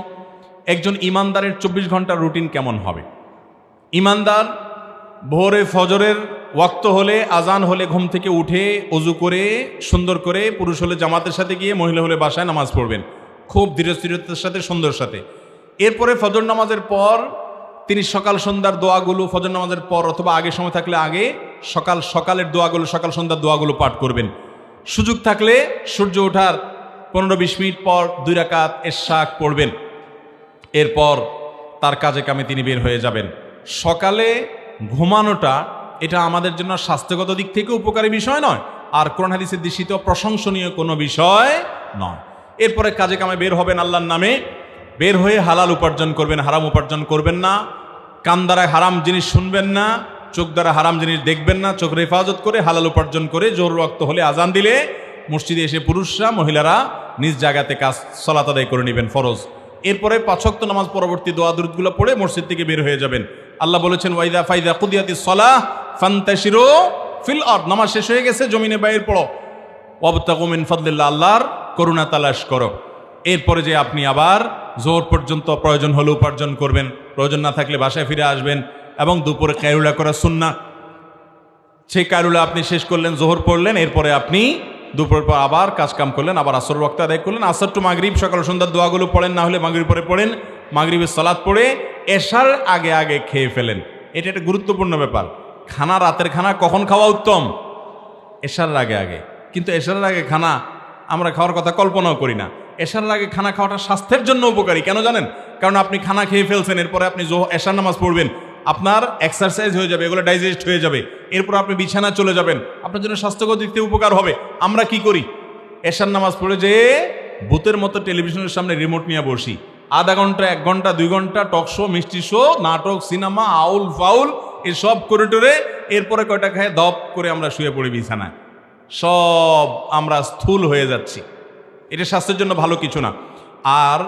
একজন ইমানদারের 24 ঘন্টার রুটিন কেমন হবে? ইমানদার ভোরে ফজরের ওয়াক্ত হলে, আজান হলে ঘুম থেকে উঠে অজু করে সুন্দর করে, পুরুষ হলে জামাতের সাথে গিয়ে, মহিলা হলে বাসায় নামাজ পড়বেন খুব ধীরস্থিরতার সাথে, সুন্দর সাথে। এরপরে ফজর নামাজের পর তিনি সকাল সন্ধ্যার দোয়াগুলো, ফজর নামাজের পর অথবা আগে সময় থাকলে আগে সকালের দোয়াগুলো, সকাল সন্ধ্যার দোয়াগুলো পাঠ করবেন। সুযোগ থাকলে সূর্য ওঠার 15-20 মিনিট পর 2 রাকাত ইশরাক পড়বেন। এরপর তার কাজে কামে তিনি বের হয়ে যাবেন। সকালে ঘুমানোটা এটা আমাদের জন্য স্বাস্থ্যগত দিক থেকে উপকারী বিষয় নয়, আর কোরআন হাদিসের দৃষ্টিতে প্রশংসনীয় কোনো বিষয় নয়। এরপরে কাজে কামে বের হবেন আল্লাহর নামে, বের হয়ে হালাল উপার্জন করবেন, হারাম উপার্জন করবেন না। কান দ্বারা হারাম জিনিস শুনবেন না, চোখ দ্বারা হারাম জিনিস দেখবেন না। চোখ হেফাজত করে হালাল উপার্জন করে জোহর ওয়াক্ত হলে আজান দিলে মসজিদে এসে পুরুষরা মহিলারা নিজ জায়গাতে কাজ সালাত আদায় করে নেবেন ফরজ। এরপরে 5 ওয়াক্ত নামাজ পরবর্তী দোয়া দুরূদগুলো পড়ে মসজিদ থেকে বের হয়ে যাবেন। আল্লাহ বলেছেন ওয়াইদা ফাইদা কুদিয়াতিস সালাহ ফান্তাশিরু ফিল আরদ, নামাজ শেষ হয়ে গেছে জমিনে বাইর পড়ো, ওয়াবতাগু মিন ফাদলিল্লাহ, আল্লাহর করুণা তালাশ করো। এরপরে যে আপনি আবার জোহর পর্যন্ত প্রয়োজন হলে উপার্জন করবেন, প্রয়োজন না থাকলে বাসায় ফিরে আসবেন। এবং দুপুরে কায়রুলা করা সুন্নাহ, সেই কায়রুলা আপনি শেষ করলেন, জোহর পড়লেন, এরপরে আপনি দুপুরের পর আবার কাজ কাম করলেন, আবার আসর ওয়াক্ত আদায় করলেন, আসর টু মাগরিব সকাল সন্ধ্যার দোয়াগুলো পড়েন, না হলে মাগরিব পরে পড়েন, মাগরিবের সালাত পড়ে এশার আগে আগে খেয়ে ফেলেন। এটা একটা গুরুত্বপূর্ণ ব্যাপার। খানা, রাতের খানা কখন খাওয়া উত্তম? এশার আগে আগে। কিন্তু এশার আগে খানা আমরা খাওয়ার কথা কল্পনাও করি না। এশার আগে খানা খাওয়াটা স্বাস্থ্যের জন্য উপকারী। কেন জানেন? কারণ আপনি খানা খেয়ে ফেলছেন, এরপরে আপনি এশার নামাজ পড়বেন, আপনার এক্সারসাইজ হয়ে যাবে, এগুলো ডাইজেস্ট হয়ে যাবে, এরপর আপনি বিছানা চলে যাবেন, আপনার জন্য স্বাস্থ্যগত দিক থেকে উপকার হবে। আমরা কি করি? এশার নামাজ পড়ে যে ভূতের মতো টেলিভিশনের সামনে রিমোট নিয়ে বসি, আধা ঘন্টা, 1 ঘন্টা, 2 ঘন্টা টক শো, মিষ্টি শো, নাটক, সিনেমা, আউল ফাউল এসব করে টোরে এরপরে কয়টা খায় দপ করে আমরা শুয়ে পড়ি বিছানায়। সব আমরা স্থূল হয়ে যাচ্ছি। এটা স্বাস্থ্যের জন্য ভালো কিছু না। আর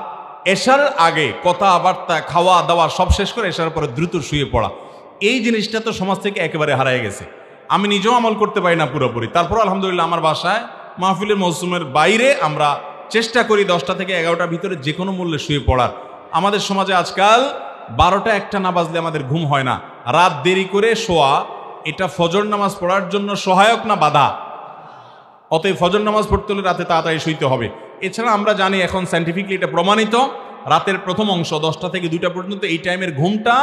এশার আগে কথাবার্তা, খাওয়া দাওয়া সব শেষ করে এশার পরে দ্রুত শুয়ে পড়া, এই জিনিসটা তো সমাজ থেকে একেবারে হারিয়ে গেছে। আমি নিজেও আমল করতে পারি না পুরোপুরি, তারপর আলহামদুলিল্লাহ আমার বাসায় মাহফিলের মৌসুমের বাইরে আমরা চেষ্টা করি 10টা থেকে 11টার ভিতরে যে কোনো মূল্যে শুয়ে পড়ার। আমাদের সমাজে আজকাল 12টা 1টা না বাজলে আমাদের ঘুম হয় না। রাত দেরি করে শোয়া এটা ফজর নামাজ পড়ার জন্য সহায়ক না বাধা? অতএব ফজর নামাজ পড়তে হলে রাতে তাড়াতাড়ি শুইতে হবে। এছাড়া আমরা জানি এখন সায়েন্টিফিকলি এটা প্রমাণিত, রাতের প্রথম অংশ 10টা থেকে 2টা পর্যন্ত এই টাইমের ঘুমটা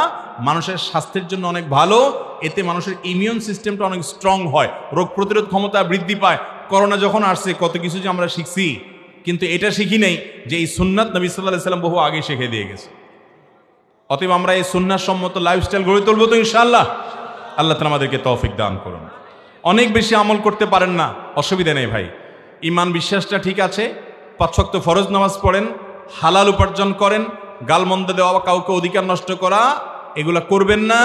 মানুষের স্বাস্থ্যের জন্য অনেক ভালো। এতে মানুষের ইমিউন সিস্টেমটা অনেক স্ট্রং হয়, রোগ প্রতিরোধ ক্ষমতা বৃদ্ধি পায়। করোনা যখন আসছে কত কিছু যে আমরা শিখছি, কিন্তু এটা শিখি নেই যে এই সুন্নাত নবী সাল্লাল্লাহু আলাইহি ওয়াসাল্লাম বহু আগে শিখে দিয়ে গেছে। অতএব আমরা এই সুন্নাত সম্মত লাইফস্টাইল গড়ে তুলবো তো ইনশাআল্লাহ। আল্লাহ তাআলা আমাদেরকে তৌফিক দান করুন। অনেক বেশি আমল করতে পারেন না, অসুবিধা নেই ভাই। ইমান বিশ্বাসটা ঠিক আছে, 5 ওয়াক্ত ফরজ নামাজ পড়েন, হালাল উপার্জন করেন, গালমন্দ দেওয়া, কাউকে অধিকার নষ্ট করা এগুলা করবেন না।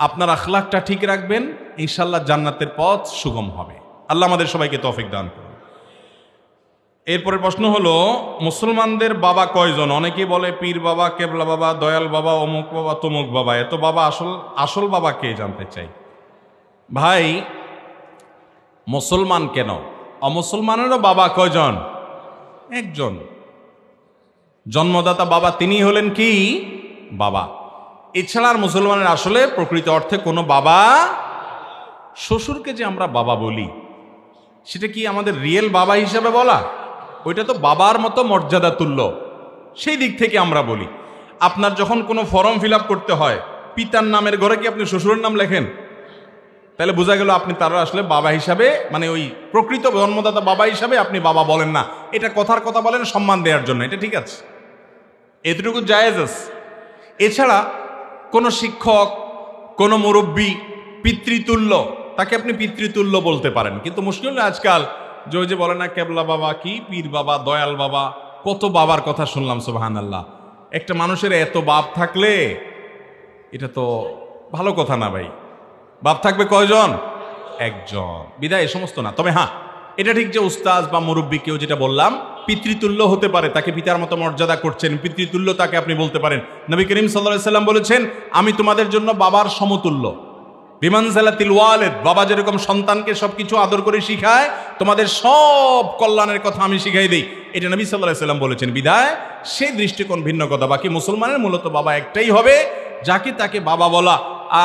আপনার আখলাকটা ঠিক রাখবেন, ইনশাআল্লাহ জান্নাতের পথ সুগম হবে। আল্লাহ আমাদের সবাইকে তৌফিক দান করুন। এরপরের প্রশ্ন হলো, মুসলমানদের বাবা কয়জন? অনেকেই বলে পীর বাবা, কেবলা বাবা, দয়াল বাবা, অমুক বাবা, তমুক বাবা। এত বাবা আসল বাবা কে জানতে চাই। ভাই, মুসলমান কেন, অমুসলমানেরও বাবা কয়জন? একজন। জন্মদাতা বাবা, তিনি হলেন কি বাবা। এছাড়া আর মুসলমানের আসলে প্রকৃত অর্থে কোনো বাবা, শ্বশুরকে যে আমরা বাবা বলি সেটা কি আমাদের রিয়েল বাবা হিসাবে বলা? ওইটা তো বাবার মতো মর্যাদা তুল্য, সেই দিক থেকে আমরা বলি। আপনার যখন কোনো ফর্ম ফিল করতে হয়, পিতার নামের ঘরে কি আপনি শ্বশুরের নাম লেখেন? তাহলে বোঝা গেল আপনি তারা আসলে বাবা হিসাবে, মানে ওই প্রকৃত জন্মদাতা বাবা হিসাবে আপনি বাবা বলেন না। এটা কথার কথা বলেন সম্মান দেওয়ার জন্য, এটা ঠিক আছে, এতটুকু জায়েজ আছে। এছাড়া কোনো শিক্ষক, কোনো মুরব্বী পিতৃতুল্য, তাকে আপনি পিতৃতুল্য বলতে পারেন। কিন্তু মুশকিল হলো আজকাল যে ওই যে বলে না কেবলা বাবা, কি পীর বাবা, দয়াল বাবা, কত বাবার কথা শুনলাম। সুবহানাল্লাহ। একটা মানুষের এত বাপ থাকলে এটা তো ভালো কথা না ভাই। বাপ থাকবে কয়জন? একজন। বিদায় এ সমস্ত না। তবে হ্যাঁ, এটা ঠিক যে উস্তাজ বা মুরব্বী কেউ, যেটা বললাম, পিতৃতুল্য হতে পারে, তাকে পিতার মতো মর্যাদা করছেন, পিতৃতুল্য তাকে আপনি বলতে পারেন। নবী করিম সাল্লাল্লাহু আলাইহি সাল্লাম বলেছেন, আমি তোমাদের জন্য বাবার সমতুল্য। বিমানজালাতিল ওয়ালিদ, বাবা যেরকম সন্তানকে সবকিছু আদর করে শিখায়, তোমাদের সব কল্যাণের কথা আমি শিখাই দিই, এটা নবী সাল্লাল্লাহু আলাইহি সাল্লাম বলেছেন। বিদায় সেই দৃষ্টিকোণ ভিন্ন কথা। বাকি মুসলমানের মূলত বাবা একটাই হবে, যাকে তাকে বাবা বলা।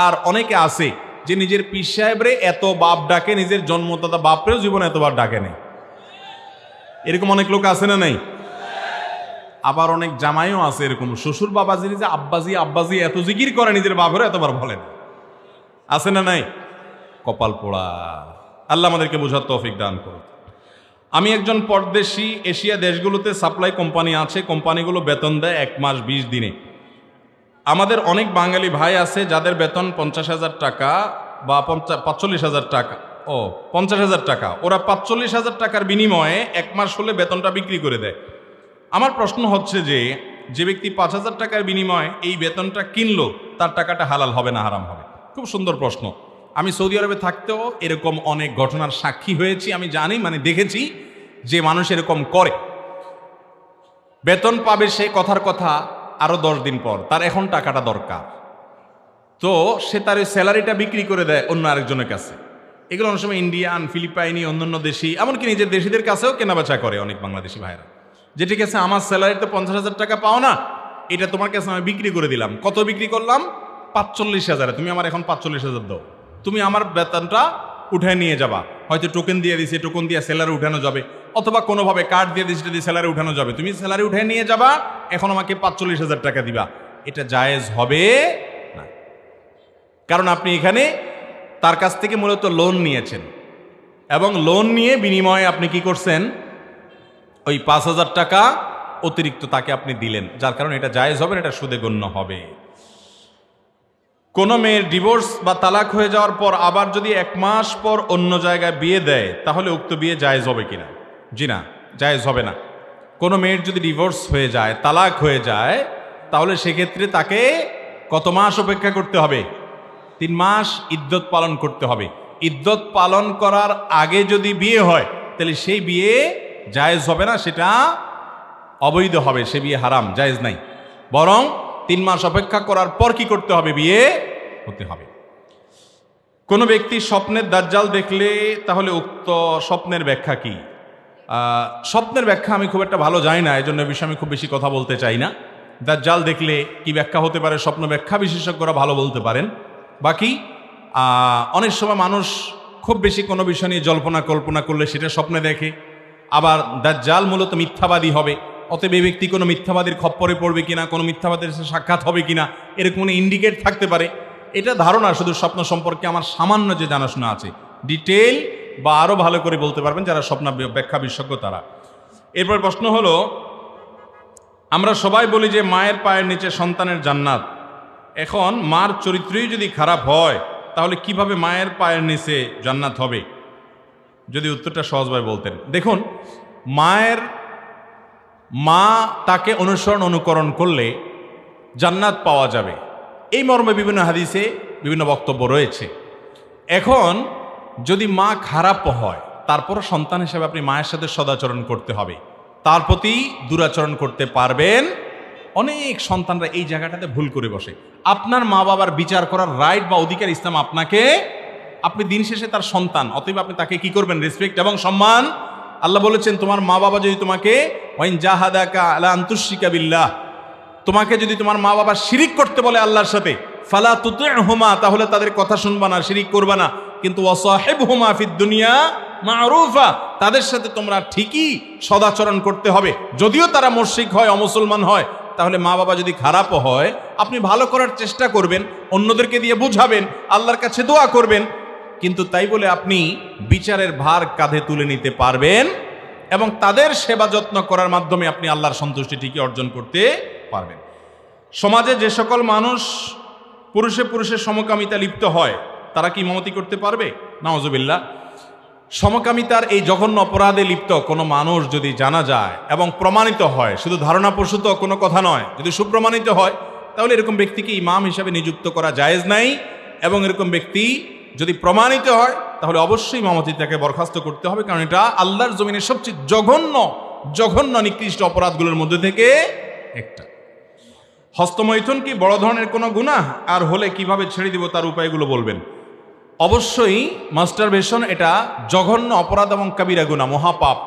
আর অনেকে আছে যে নিজের পীর সাহেবরে এত বাপ ডাকে, নিজের জন্মদাতা বাপরেও জীবনে এতবার ডাকে নেই। এরকম অনেক লোক আছে না নাই? আবার অনেক জামাইও আছে এরকম, শ্বশুর বাবাজির যে আব্বাজি আব্বাজি এত জিকির করে, নিজের বাপেরও এতবার বলেন। আছে না নাই? কপাল পোড়া। আল্লাহ আমাদেরকে বোঝার তৌফিক দান করুন। আমি একজন পরদেশি, এশিয়া দেশগুলোতে সাপ্লাই কোম্পানি আছে, কোম্পানিগুলো বেতন দেয় 1 মাস 20 দিনে। আমাদের অনেক বাঙালি ভাই আছে যাদের বেতন 50,000 টাকা বা 45,000 টাকা, 50,000 টাকা। ওরা 45,000 টাকার বিনিময়ে 1 মাস হলে বেতনটা বিক্রি করে দেয়। আমার প্রশ্ন হচ্ছে যে ব্যক্তি 5,000 টাকার বিনিময়ে এই বেতনটা কিনলো, তার টাকাটা হালাল হবে না হারাম হবে? খুব সুন্দর প্রশ্ন। আমি সৌদি আরবে থাকতেও এরকম অনেক ঘটনার সাক্ষী হয়েছি। আমি জানি, মানে দেখেছি যে মানুষ এরকম করে। বেতন পাবে সে কথার কথা আরো 10 দিন পর, তার এখন টাকাটা দরকার, তো সে তার ওই স্যালারিটা বিক্রি করে দেয় অন্য আরেকজনের কাছে। এগুলো অনেক সময় ইন্ডিয়ান, ফিলিপাইনি, অন্যান্য দেশি, এমনকি নিজের দেশিদের কাছেও কেনাবেচা করে অনেক বাংলাদেশি ভাইরা। যে ঠিক আছে, আমার স্যালারিতে 50,000 টাকা পাও না, এটা তোমার কাছে আমি বিক্রি করে দিলাম। কত বিক্রি করলাম? 45,000। তুমি আমার এখন 45,000 দাও, তুমি আমার বেতনটা উঠে নিয়ে যাবা, হয়তো টোকেন দিয়ে দিছে, টোকেন দিয়ে স্যালারি উঠানো যাবে, অথবা কোনোভাবে কার্ড দিয়ে দিচ্ছে যদি স্যালারি উঠানো যাবে, তুমি স্যালারি উঠে নিয়ে যাবা, এখন আমাকে 45,000 টাকা দিবা, এটা জায়েজ হবে না। কারণ আপনি এখানে তার কাছ থেকে মূলত লোন নিয়েছেন, এবং লোন নিয়ে বিনিময়ে আপনি কি করছেন, ওই 5,000 টাকা অতিরিক্ত তাকে আপনি দিলেন, যার কারণে এটা জায়েজ হবে না, এটা সুদে গণ্য হবে। কোনো মেয়ের ডিভোর্স বা তালাক হয়ে যাওয়ার পর আবার যদি 1 মাস পর অন্য জায়গায় বিয়ে দেয়, তাহলে উক্ত বিয়ে জায়েজ হবে কিনা? জি না, জায়েজ হবে না। কোনো মেয়ের যদি ডিভোর্স হয়ে যায়, তালাক হয়ে যায়, তাহলে সেক্ষেত্রে তাকে কত মাস অপেক্ষা করতে হবে? 3 মাস ইদ্যত পালন করতে হবে। ইদ্যত পালন করার আগে যদি বিয়ে হয়, তাহলে সেই বিয়ে জায়েজ হবে না, সেটা অবৈধ হবে, সে বিয়ে হারাম, জায়েজ নাই। বরং 3 মাস অপেক্ষা করার পর কি করতে হবে? বিয়ে হতে হবে। কোনো ব্যক্তি স্বপ্নের দাজ্জাল দেখলে তাহলে উক্ত স্বপ্নের ব্যাখ্যা কি? স্বপ্নের ব্যাখ্যা আমি খুব একটা ভালো জানি না, এই জন্য বিষয়ে আমি খুব বেশি কথা বলতে চাই না। দাজ্জাল দেখলে কি ব্যাখ্যা হতে পারে, স্বপ্ন ব্যাখ্যা বিশেষজ্ঞরা ভালো বলতে পারেন। বাকি অনেক সময় মানুষ খুব বেশি কোনো বিষয় নিয়ে জল্পনা কল্পনা করলে সেটা স্বপ্নে দেখে। আবার দাজ্জাল মূলত মিথ্যাবাদী হবে, অতএব এই ব্যক্তি কোনো মিথ্যাবাদীর খপ্পরে পড়বে কিনা, কোনো মিথ্যাবাদীর সাথে সাক্ষাৎ হবে কিনা, এরকম কোনো ইন্ডিকেট থাকতে পারে। এটা ধারণা শুধু স্বপ্ন সম্পর্কে আমার সামান্য যে জানাশোনা আছে, ডিটেল বা আরও ভালো করে বলতে পারবেন যারা স্বপ্ন ব্যাখ্যা বিশেষজ্ঞ তারা। এরপর প্রশ্ন হলো, আমরা সবাই বলি যে মায়ের পায়ের নিচে সন্তানের জান্নাত। এখন মার চরিত্রই যদি খারাপ হয়, তাহলে কিভাবে মায়ের পায়ের নিচে জান্নাত হবে? যদি উত্তরটা সহজভাবে বলতেন। দেখুন, মা তাকে অনুসরণ অনুকরণ করলে জান্নাত পাওয়া যাবে, এই মর্মে বিভিন্ন হাদিসে বিভিন্ন বক্তব্য রয়েছে। এখন যদি মা খারাপ হয়, তারপর সন্তান হিসেবে আপনি মায়ের সাথে সদাচরণ করতে হবে, তার প্রতি দুরাচরণ করতে পারবেন। অনেক সন্তানরা এই জায়গাটাতে ভুল করে বসে। আপনার মা বাবার বিচার করার রাইট বা অধিকার ইসলাম আপনাকে, আপনি দিন শেষে তার সন্তান, অতএব আপনি তাকে কি করবেন? রেসপেক্ট এবং সম্মান। আল্লাহ বলেছেন, তোমার মা বাবা যদি তোমাকে ওয়াইন জাহাদাকা আলা আন তুশরিকা বিল্লাহ, তোমাকে যদি তোমার মা বাবা শিরিক করতে বলে আল্লাহর সাথে, ফালা তুতি'হুমা, তাহলে তাদের কথা শুনবা না, শিরিক করবা না। কিন্তু ওয়াসাহিবহুমা ফিদ দুনিয়া মা'রুফা, তাদের সাথে তোমরা ঠিকই সদাচরণ করতে হবে, যদিও তারা মুশরিক হয়, অমুসলমান হয়। তাহলে মা বাবা যদি খারাপও হয়, আপনি ভালো করার চেষ্টা করবেন, অন্যদেরকে দিয়ে বুঝাবেন, আল্লাহর কাছে দোয়া করবেন, কিন্তু তাই বলে আপনি বিচারের ভার কাঁধে তুলে নিতে পারবেন এবং তাদের সেবা যত্ন করার মাধ্যমে আপনি আল্লাহর সন্তুষ্টি ঠিকই অর্জন করতে পারবেন। সমাজে যে সকল মানুষ পুরুষে পুরুষে সমকামিতা লিপ্ত হয়, তারা কি ইমামতি করতে পারবে? নাউজুবিল্লাহ। সমকামিতার এই জঘন্য অপরাধে লিপ্ত কোনো মানুষ যদি জানা যায় এবং প্রমাণিত হয়, শুধু ধারণাপ্রসূত কোনো কথা নয়, যদি সুপ্রমাণিত হয়, তাহলে এরকম ব্যক্তিকে ইমাম হিসাবে নিযুক্ত করা জায়েজ নাই। এবং এরকম ব্যক্তি যদি প্রমাণিত হয়, তাহলে অবশ্যই ইমামতি তাকে বরখাস্ত করতে হবে, কারণ এটা আল্লাহর জমিনের সবচেয়ে জঘন্য নিকৃষ্ট অপরাধগুলোর মধ্যে থেকে একটা। হস্তমৈথুন কি বড় ধরনের কোনো গুনাহ? আর হলে কিভাবে ছেড়ে দিব, তার উপায়গুলো বলবেন। অবশ্যই মাস্টারবেশন এটা জঘন্য অপরাধ এবং কাবিরা গুনাহ, মহাপাপ।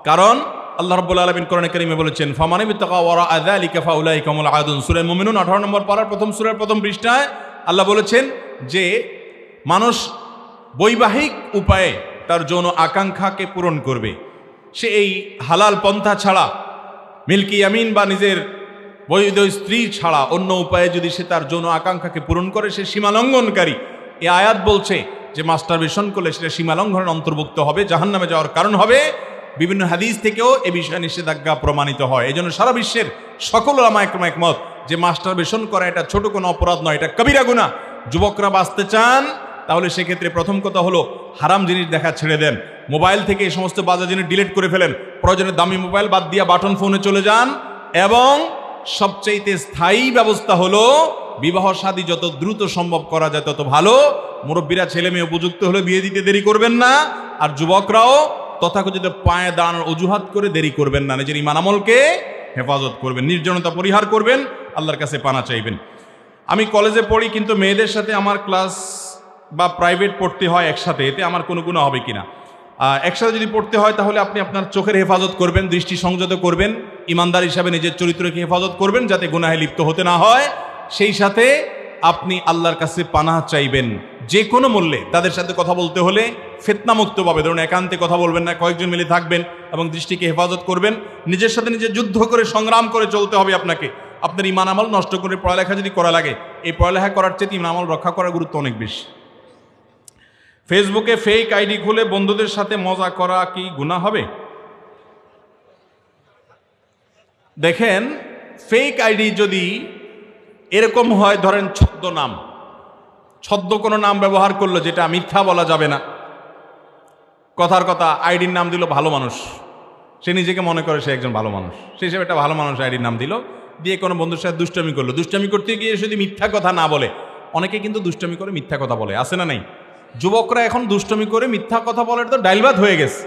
কারণ আল্লাহ রাব্বুল আলামিন কোরআনে কারীমে বলেছেন, ফামান ইবতাগা ওয়ারাআ যালিকা ফাউলাইকা হুমুল আদুন। সূরা মুমিনুন 18 নম্বর পারার প্রথম সূরার প্রথম পৃষ্ঠায় আল্লাহ বলেছেন যে মানুষ বৈবাহিক উপায়ে তার যৌন আকাঙ্ক্ষাকে পূরণ করবে, সে এই হালাল পন্থা ছাড়া, মিল্কি ইয়ামিন বা নিজের বৈধ স্ত্রী ছাড়া অন্য উপায়ে যদি সে তার যৌন আকাঙ্ক্ষাকে পূরণ করে, সে সীমালঙ্ঘনকারী। এই আয়াত বলছে যে মাস্টারবেশন করলে সেটা সীমালঙ্ঘনের অন্তর্ভুক্ত হবে, জাহান্নামে যাওয়ার কারণ হবে। বিভিন্ন হাদিস থেকেও এ বিষয়ে নিষেধাজ্ঞা প্রমাণিত হয়। এই জন্য সারা বিশ্বের সকল উলামা একরাম একমত যে মাস্টারবেশন করা এটা ছোট কোনো অপরাধ নয়, এটা কবিরা গুনাহ। যুবকরা বাঁচতে চান, তাহলে সেক্ষেত্রে প্রথম কথা হলো হারাম জিনিস দেখা ছেড়ে দেন, মোবাইল থেকে এই সমস্ত বাজে জিনিস ডিলিট করে ফেলেন, প্রয়োজনে দামি মোবাইল বাদ দিয়া বাটন ফোনে চলে যান। এবং সবচেয়ে স্থায়ী ব্যবস্থা হলো বিবাহ শাদী যত দ্রুত সম্ভব করা যায় তত ভালো। মুরব্বীরা ছেলে মেয়ে উপযুক্ত হলে বিয়ে দিতে দেরি করবেন না, আর যুবকরাও তথাকথিত পায়ে দাঁড়ানোর অজুহাত করে দেরি করবেন না। নিজের ঈমান আমলকে হেফাজত করবেন, নির্জনতা পরিহার করবেন, আল্লাহর কাছে পানা চাইবেন। আমি কলেজে পড়ি, কিন্তু মেয়েদের সাথে আমার ক্লাস বা প্রাইভেট পড়তে হয় একসাথে, এতে আমার কোনো গুনাহ হবে কিনা? একসাথে যদি পড়তে হয়, তাহলে আপনি আপনার চোখের হেফাজত করবেন, দৃষ্টি সংযত করবেন, ইমানদার হিসাবে নিজের চরিত্রকে হেফাজত করবেন যাতে গুনাহে লিপ্ত হতে না হয়। সেই সাথে আপনি আল্লাহর কাছে পানাহ চাইবেন যে কোনো মূল্যে তাদের সাথে কথা বলতে হলে ফিতনামুক্তভাবে, ধরুন একান্তে কথা বলবেন না, কয়েকজন মিলে থাকবেন এবং দৃষ্টিকে হেফাজত করবেন। নিজের সাথে নিজে যুদ্ধ করে সংগ্রাম করে চলতে হবে আপনাকে। আপনার ইমান আমল নষ্ট করে পড়ালেখা যদি করা লাগে, এই পড়ালেখা করার চেয়ে ইমান আমল রক্ষা করার গুরুত্ব অনেক বেশি। ফেসবুকে ফেক আইডি খুলে বন্ধুদের সাথে মজা করা কি গুনাহ হবে? দেখেন, ফেক আইডি যদি এরকম হয়, ধরেন ছদ্মনাম, ছদ্ম কোনো নাম ব্যবহার করলো যেটা মিথ্যা বলা যাবে না, কথার কথা আইডির নাম দিল ভালো মানুষ, সে নিজেকে মনে করে সে একজন ভালো মানুষ, সে হিসেবে একটা ভালো মানুষ আইডির নাম দিল, দিয়ে কোনো বন্ধুর সাথে দুষ্টামি করলো। দুষ্টামি করতে গিয়ে যদি মিথ্যা কথা না বলে, অনেকে কিন্তু দুষ্টামি করে মিথ্যা কথা বলে, আছে না নাই? যুবকরা এখন দুষ্টামি করে মিথ্যা কথা বলার তো ডাইলবাদ হয়ে গেছে।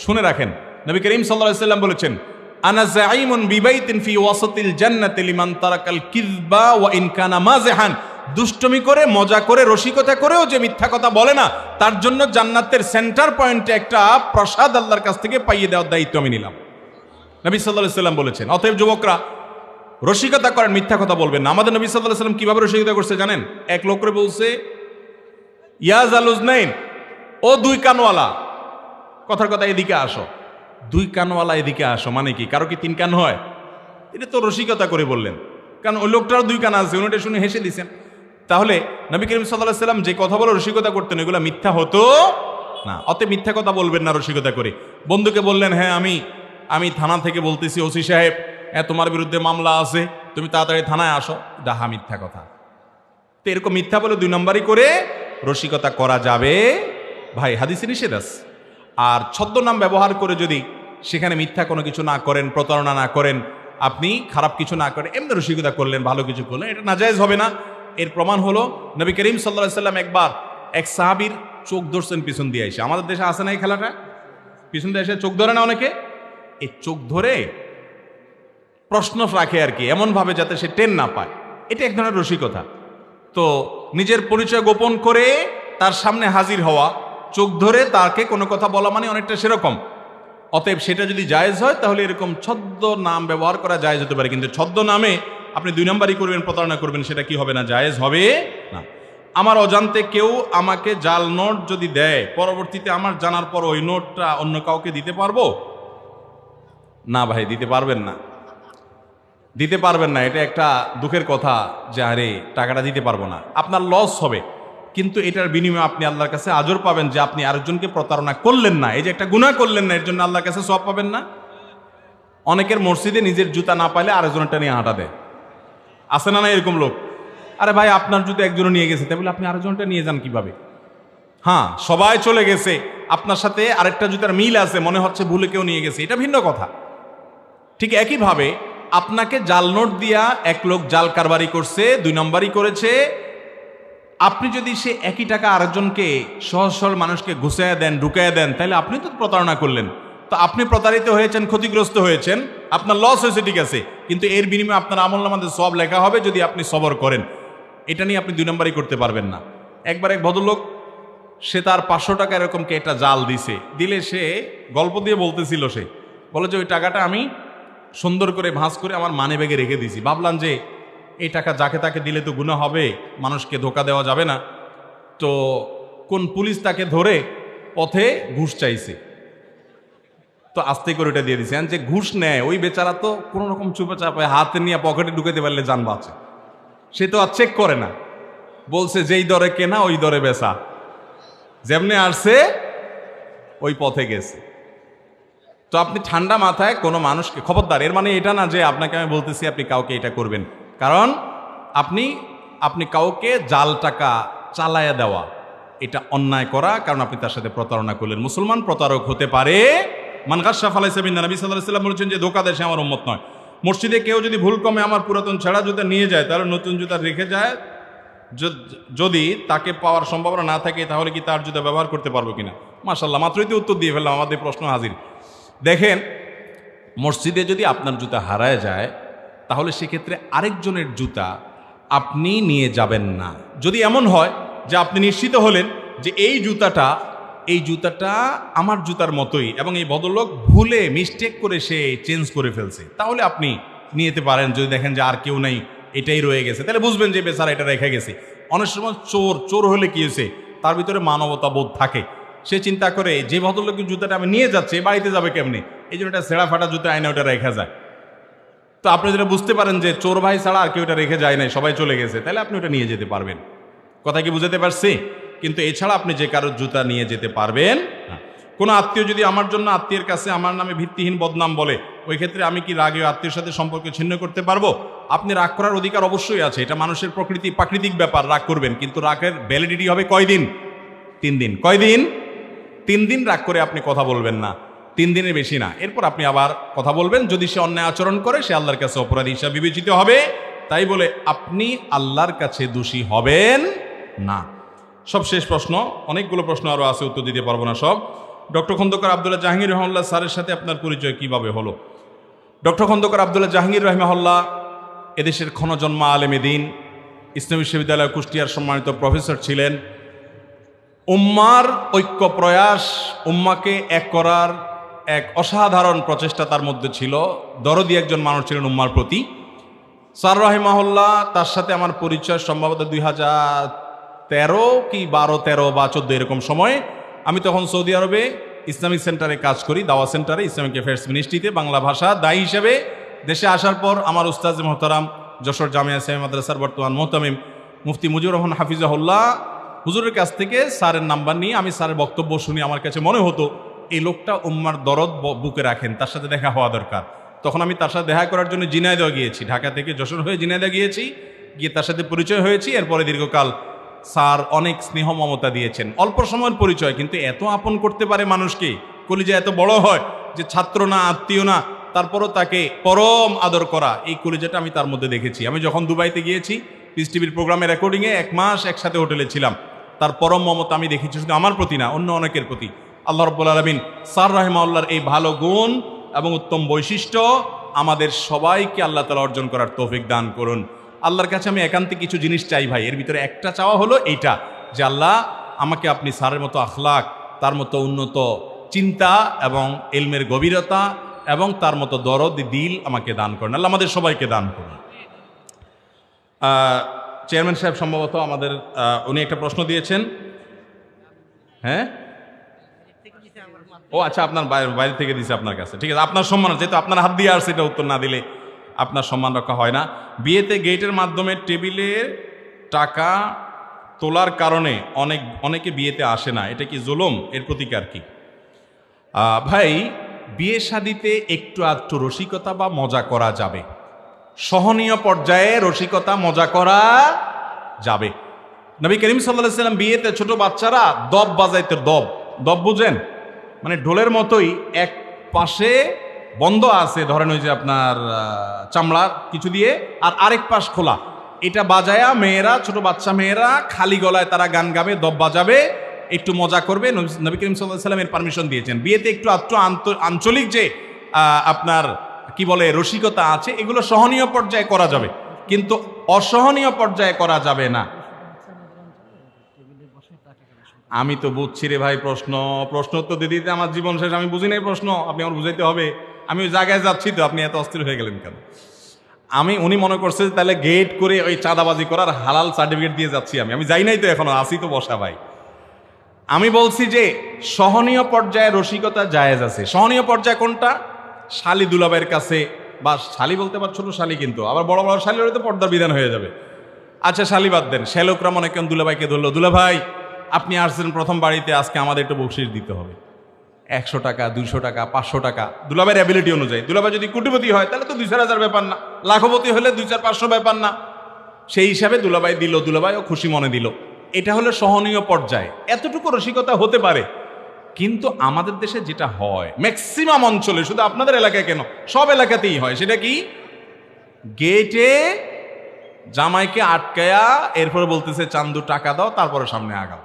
শুনে রাখেন, নবী করিম সাল্লাল্লাহু আলাইহি সাল্লাম বলেছেন, আনা যাঈমুন বিবাইতিন ফি ওয়াসাতিল জান্নাতি লিমান তারাকাল কিযবা ওয়া ইন কানা মাযহান। দুষ্টমি করে, মজা করে, রসিকতা করেও যে মিথ্যা কথা বলে না, তার জন্য জান্নাতের সেন্টার পয়েন্টে একটা প্রসাদ আল্লাহর কাছ থেকে পাইয়ে দেওয়ার দায়িত্ব আমি নিলাম, নবী সাল্লাল্লাহু আলাইহি সাল্লাম বলেছেন। অতএব যুবকরা, রসিকতা করেন, মিথ্যা কথা বলবেন না। আমাদের নবী সাল্লাল্লাহু আলাইহি সাল্লাম কিভাবে রসিকতা করছে জানেন? এক লোক করে বলছে, ইয়া জালুজনাইন, ও দুই কানওয়ালা, কথার কথা এদিকে আসো। দুই কানওয়ালা এদিকে আসো মানে কি? কারো কি তিন কান হয়? এটা তো রসিকতা করে বললেন, কারণ ওই লোকটারও দুই কান আছে, উনিটা শুনে হেসে দিছেন। তাহলে নবী করিম সাল্লাল্লাহু আলাইহি সাল্লাম যে কথা বলে রসিকতা করতেন, এগুলো মিথ্যা হতো না। অতএব মিথ্যা কথা বলবেন না রসিকতা করে। বন্ধুকে বললেন, হ্যাঁ আমি থানা থেকে বলতেছি, ওসি সাহেব, তোমার বিরুদ্ধে মামলা আছে, তুমি তাড়াতাড়ি থানায় আসো। ডাহা মিথ্যা কথা। তো এরকম মিথ্যা বলে দুই নম্বরই করে রসিকতা করা যাবে ভাই, হাদিসে নিষেধ আছে। আর ছদ্মনাম ব্যবহার করে যদি সেখানে মিথ্যা কোনো কিছু না করেন, প্রতারণা না করেন, আপনি খারাপ কিছু না করেন, এমনি রসিকতা করলেন, ভালো কিছু করলেন, এটা নাজায়েজ হবে না। এর প্রমাণ হলো নবী করিম সাল্লাল্লাহু আলাইহি সাল্লাম একবার এক সাহাবীর চোখ ধরছেন পিছন দিয়ে এসে। আমাদের দেশে আছে না এই খেলাটা? পিছন দিয়ে এসে চোখ ধরে না অনেকে, এই চোখ ধরে প্রশ্ন রাখে আর কি, এমন ভাবে যাতে সে টেন না পায়। এটা এক ধরনের রসিকতা। তো নিজের পরিচয় গোপন করে তার সামনে হাজির হওয়া, চোখ ধরে তাকে কোনো কথা বলা মানে অনেকটা সেরকম। অতএব সেটা যদি জায়েজ হয়, তাহলে এরকম ছদ্ম নাম ব্যবহার করা জায়েজ হতে পারে। কিন্তু ছদ্ম নামে আপনি দুই নম্বরই করবেন, প্রতারণা করবেন, সেটা কি হবে না? জায়েজ হবে না। আমার অজান্তে কেউ আমাকে জাল নোট যদি দেয়, পরবর্তীতে আমার জানার পর ওই নোটটা অন্য কাউকে দিতে পারবো না? ভাই, দিতে পারবেন না, দিতে পারবেন না। এটা একটা দুঃখের কথা যে আরে টাকাটা দিতে পারবো না, আপনার লস হবে। কিন্তু এটার বিনিময়ে আপনি আল্লাহর কাছে আজর পাবেন যে আপনি আরেকজনকে প্রতারণা করলেন না, এই যে একটা গুনাহ করলেন না, এর জন্য আল্লাহর কাছে সওয়াব পাবেন না? অনেকের মসজিদে নিজের জুতা না পাইলে আরেকজনটা নিয়ে হাঁটা দেয়, আছে না? না এরকম লোক। আরে ভাই, আপনার জুতা একজনও নিয়ে গেছে, তাই বলে আপনি আরেকজনটা নিয়ে যান কিভাবে? হ্যাঁ, সবাই চলে গেছে, আপনার সাথে আরেকটা জুতার মিল আছে, মনে হচ্ছে ভুলে কেউ নিয়ে গেছে, এটা ভিন্ন কথা। ঠিক একইভাবে আপনাকে জাল নোট দিয়া এক লোক জাল কারবারি করছে, দুই নম্বরই করেছে। আপনি যদি সে একই টাকা আরেকজনকে সহজ সরল মানুষকে ঘুষাইয়া দেন, ঢুকাইয়া দেন, তাহলে আপনি তো প্রতারণা করলেন। তো আপনি প্রতারিত হয়েছেন, ক্ষতিগ্রস্ত হয়েছেন, আপনার লস হয়েছে, ঠিক আছে, কিন্তু এর বিনিময়ে আপনার আমলনামাতে সওয়াব লেখা হবে যদি আপনি সবর করেন। এটা নিয়ে আপনি দুই নম্বরই করতে পারবেন না। একবার এক ভদ্রলোক, সে তার 500 টাকা এরকমকে একটা জাল দিছে, দিলে সে গল্প দিয়ে বলতেছিল, সে বলে যে ওই টাকাটা আমি সুন্দর করে ভাঁজ করে আমার মানি ব্যাগে রেখে দিয়েছি। ভাবলাম যে এই টাকা যাকে তাকে দিলে তো গুনাহ হবে, মানুষকে ধোকা দেওয়া যাবে না। তো কোন পুলিশ তাকে ধরে পথে ঘুষ চাইছে, তো আস্তে করে এটা দিয়ে দিছে। যে ঘুষ নেয় ওই বেচারা তো কোনো রকম চুপে চাপে হাতে নিয়ে পকেটে ঢুকাতে পারলে যান বাঁচে, সে তো আর চেক করে না। বলছে যেই দরে কেনা ওই দরে বেচা, যেমনি আসছে ওই পথে গেছে। তো আপনি ঠান্ডা মাথায় কোনো মানুষকে, খবরদার, এর মানে এটা না যে আপনাকে আমি বলতেছি আপনি কাউকে এটা করবেন, কারণ আপনি কাউকে জাল টাকা চালায়া দেওয়া এটা অন্যায় করা, কারণ আপনি তার সাথে প্রতারণা করলেন। মুসলমান প্রতারক হতে পারে। মান গাশশা ফালাইসা মিন্না, নবী সাল্লাল্লাহু আলাইহি ওয়াসাল্লাম বলেছেন যে ধোঁকা দেয় সে আমার উম্মত নয়। মসজিদে কেউ যদি ভুল কমে আমার পুরাতন ছেঁড়া জুতা নিয়ে যায়, তাহলে নতুন জুতা রেখে যায়, যদি তাকে পাওয়ার সম্ভাবনা না থাকে তাহলে কি তার জুতা ব্যবহার করতে পারবো কিনা? মাশাআল্লাহ, মাত্রই তো উত্তর দিয়ে ফেললাম, আমাদের প্রশ্ন হাজির। দেখেন, মসজিদে যদি আপনার জুতা হারায় যায়, তাহলে সেক্ষেত্রে আরেকজনের জুতা আপনি নিয়ে যাবেন না। যদি এমন হয় যে আপনি নিশ্চিত হলেন যে এই জুতাটা আমার জুতার মতোই এবং এই ভদ্রলোক ভুলে মিস্টেক করে সে চেঞ্জ করে ফেলছে, তাহলে আপনি নিয়ে যেতে পারেন। যদি দেখেন যে আর কেউ নাই, এটাই রয়ে গেছে, তাহলে বুঝবেন যে বেচারা এটা রেখে গেছে। অনেক সময় চোর হলে কি হয়েছে, তার ভিতরে মানবতা বোধ থাকে। সে চিন্তা করে যে ভদ্রলোকের জুতাটা আমি নিয়ে যাচ্ছি বাড়িতে যাবে কেমনি, এই জন্য একটা ছেঁড়া ফাটা জুতা আইনে ওটা রেখে যায়। তো আপনি যেটা বুঝতে পারেন যে চোর ভাই ছাড়া আর কেউ ওটা রেখে যায় নাই, সবাই চলে গেছে, তাহলে আপনি ওটা নিয়ে যেতে পারবেন। কথা কি বুঝাতে পারছি? কিন্তু এছাড়া আপনি যে কারোর জুতা নিয়ে যেতে পারবেন না। কোনো আত্মীয় যদি আমার জন্য আত্মীয়ের কাছে আমার নামে ভিত্তিহীন বদনাম বলে, ওই ক্ষেত্রে আমি কি রাগে আত্মীয়ের সাথে সম্পর্ক ছিন্ন করতে পারবো? আপনি রাগ করার অধিকার অবশ্যই আছে, এটা মানুষের প্রাকৃতিক ব্যাপার, রাগ করবেন, কিন্তু রাগের ভ্যালিডিটি হবে কয়দিন? 3 দিন। কয়দিন? 3 দিন রাগ করে আপনি কথা বলবেন না, 3 দিনের বেশি না। এরপর আপনি আবার কথা বলবেন। যদি সে অন্যায় আচরণ করে, সে আল্লাহর কাছে অপরাধী হিসাবে বিবেচিত হবে। তাই বলে আপনি আল্লাহর কাছে দোষী হবেন না। সবশেষ প্রশ্ন, অনেকগুলো প্রশ্ন আরও আছে, উত্তর দিতে পারবো না সব। ডক্টর খন্দকার আব্দুল্লাহ জাহাঙ্গীর রহমাল্লাহ স্যারের সাথে আপনার পরিচয় কিভাবে হলো? ডক্টর খন্দকার আব্দুল্লাহ জাহাঙ্গীর রহমাল্লাহ এদেশের ক্ষণজন্মা আলেমে দ্বীন, ইসলামী বিশ্ববিদ্যালয় কুষ্টিয়ার সম্মানিত প্রফেসর ছিলেন। উম্মার ঐক্য প্রয়াস, উম্মাকে এক করার এক অসাধারণ প্রচেষ্টা তার মধ্যে ছিল। দরদি একজন মানুষ ছিলেন উম্মার প্রতি। স্যার রাহিমাহুল্লাহ, তার সাথে আমার পরিচয় সম্ভবত 2013 কি 12-13 বা 14 এরকম সময়। আমি তখন সৌদি আরবে ইসলামিক সেন্টারে কাজ করি, দাওয়া সেন্টারে, ইসলামিক অ্যাফেয়ার্স মিনিস্ট্রিতে বাংলা ভাষা দায়ী হিসেবে। দেশে আসার পর আমার উস্তাজ মোহতারাম যশোর জামিয়া ইসলামিয়া মাদ্রাসার বর্তমান মুহতামিম মুফতি মুজিবুর রহমান হাফিজাহুল্লাহ হুজুরের কাছ থেকে স্যারের নাম্বার নিয়ে আমি স্যারের বক্তব্য শুনি। আমার কাছে মনে হতো এই লোকটা উম্মার দরদ বুকে রাখেন, তার সাথে দেখা হওয়া দরকার। তখন আমি তার সাথে দেখা করার জন্য ঝিনাইদহ গিয়েছি, ঢাকা থেকে যশোর হয়ে ঝিনাইদহ গিয়েছি, গিয়ে তার সাথে পরিচয় হয়েছি। এরপরে দীর্ঘকাল স্যার অনেক স্নেহ মমতা দিয়েছেন। অল্প সময়ের পরিচয়, কিন্তু এত আপন করতে পারে মানুষকে, কলিজা এত বড় হয় যে ছাত্র না, আত্মীয় না, তারপরও তাকে পরম আদর করা, এই কলিজাটা আমি তার মধ্যে দেখেছি। আমি যখন দুবাইতে গিয়েছি পিস টিভির প্রোগ্রামে রেকর্ডিংয়ে 1 মাস একসাথে হোটেলে ছিলাম, তার পরম মমতা আমি দেখেছি, শুধু আমার প্রতি না, অন্য অনেকের প্রতি। আল্লাহ রাব্বুল আলামিন স্যার রাহিমাহুল্লাহর এই ভালো গুণ এবং উত্তম বৈশিষ্ট্য আমাদের সবাইকে আল্লাহ তাআলা অর্জন করার তৌফিক দান করুন। আল্লাহর কাছে আমি একান্তে কিছু জিনিস চাই ভাই, এর ভিতরে একটা চাওয়া হলো এইটা, যে আল্লাহ আমাকে আপনি স্যারের মতো আখলাক, তার মতো উন্নত চিন্তা এবং ইলমের গভীরতা এবং তার মতো দরদ দিল আমাকে দান করুন। আল্লাহ আমাদের সবাইকে দান করুন। চেয়ারম্যান সাহেব সম্ভবত আমাদের উনি একটা প্রশ্ন দিয়েছেন। হ্যাঁ, ও আচ্ছা, আপনার বাইরে থেকে দিয়েছে আপনার কাছে, ঠিক আছে। আপনার সম্মান, যেহেতু আপনার হাত দিয়ে আসছে, এটা উত্তর না দিলে আপনার সম্মান রক্ষা হয় না। বিয়েতে গেটের মাধ্যমে টেবিলের টাকা তোলার কারণে অনেকে বিয়েতে আসে না, এটা কি জুলুম? এর প্রতিকার কি? ভাই, বিয়ে শাদিতে একটু আধটু রসিকতা বা মজা করা যাবে, সহনীয় পর্যায়ে রসিকতা মজা করা যাবে। নবী করিম সাল্লাল্লাহু আলাইহি ওয়াসাল্লাম বিয়েতে ছোট বাচ্চারা দব বাজাইতে, দব বুঝেন, মানে ঢোলের মতোই, এক পাশে বন্ধ আছে, ধরেন ওই যে আপনার চামড়ার কিছু দিয়ে, আর আরেক পাশ খোলা, এটা বাজায়া মেয়েরা, ছোট বাচ্চা মেয়েরা খালি গলায় তারা গান গাবে, দব বাজাবে, একটু মজা করবে। নবী করিম সাল্লাল্লাহু আলাইহি ওয়াসাল্লাম এর পারমিশন দিয়েছেন। বিয়েতে একটু আঞ্চলিক যে আপনার কি বলে রসিকতা আছে, এগুলো সহনীয় পর্যায়ে করা যাবে, কিন্তু অসহনীয় পর্যায়ে করা যাবে না। আমি তো বুঝছি রে ভাই, প্রশ্ন তো দিতে আমার জীবন শেষ, আমি বুঝি নাই প্রশ্ন, আপনি আমার বুঝাইতে হবে। আমি ওই জায়গায় যাচ্ছি তো, আপনি এত অস্থির হয়ে গেলেন কেন? উনি মনে করছে তাহলে গেট করে ওই চাঁদাবাজি করার হালাল সার্টিফিকেট দিয়ে যাচ্ছি। আমি যাই নাই তো, এখনো আসি তো বসা ভাই। আমি বলছি যে সহনীয় পর্যায়ে রসিকতা জায়েজ আছে। সহনীয় পর্যায়ে কোনটা? শালি দুলাভাইয়ের কাছে, বা শালি বলতে পার ছোট শালি, কিন্তু আবার বড় বড় শালি হলে তো পর্দার বিধান হয়ে যাবে। আচ্ছা শালি বাদ দেন, শ্যালকরা মনে করেন দুলাভাইকে ধরলো, দুলাভাই আপনি আসছেন প্রথম বাড়িতে, আজকে আমাদের একটু বকশিশ দিতে হবে, 100 টাকা, 200 টাকা, 500 টাকা, দুলাভাইয়ের অ্যাবিলিটি অনুযায়ী। দুলাভাই যদি কোটিপতি হয় তাহলে তো 2-4 হাজার ব্যাপার না, লাখপতি হলে 2-4-500 ব্যাপার না, সেই হিসাবে দুলাভাই দিল, দুলাভাইও খুশি মনে দিল। এটা হলো সহনীয় পর্যায়ে, এতটুকু রসিকতা হতে পারে। কিন্তু আমাদের দেশে যেটা হয় ম্যাক্সিমাম অঞ্চলে, শুধু আপনাদের এলাকায় কেন, সব এলাকাতেই হয়, সেটা কি? গেটে জামাইকে আটকায়া এরপরে বলতেছে চান্দু টাকা দাও, তারপরে সামনে আগাও।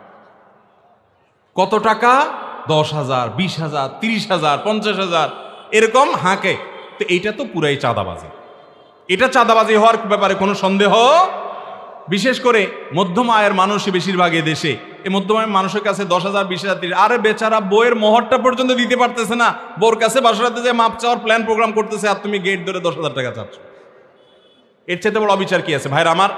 কত টাকা? 10,000, 20,000, 30,000, 50,000 এরকম হাঁকে। তো এইটা তো পুরাই চাঁদাবাজি। এটা চাঁদাবাজি হওয়ার ব্যাপারে কোনো সন্দেহ, বিশেষ করে মধ্যম আয়ের মানুষই বেশিরভাগ দেশে। এই মধ্যম আয়ের মানুষের কাছে 10,000, 20,000, 30,000, আরে বেচারা বইয়ের মোহরটা পর্যন্ত দিতে পারতেছে না, বোর কাছে বাসরাতে যে মাপ চাওয়ার প্ল্যান প্রোগ্রাম করতেছে, আর তুমি গেট ধরে 10,000 টাকা চাচ্ছ। এর চাইতে বড় অবিচার কি আছে? ভাইরা আমার,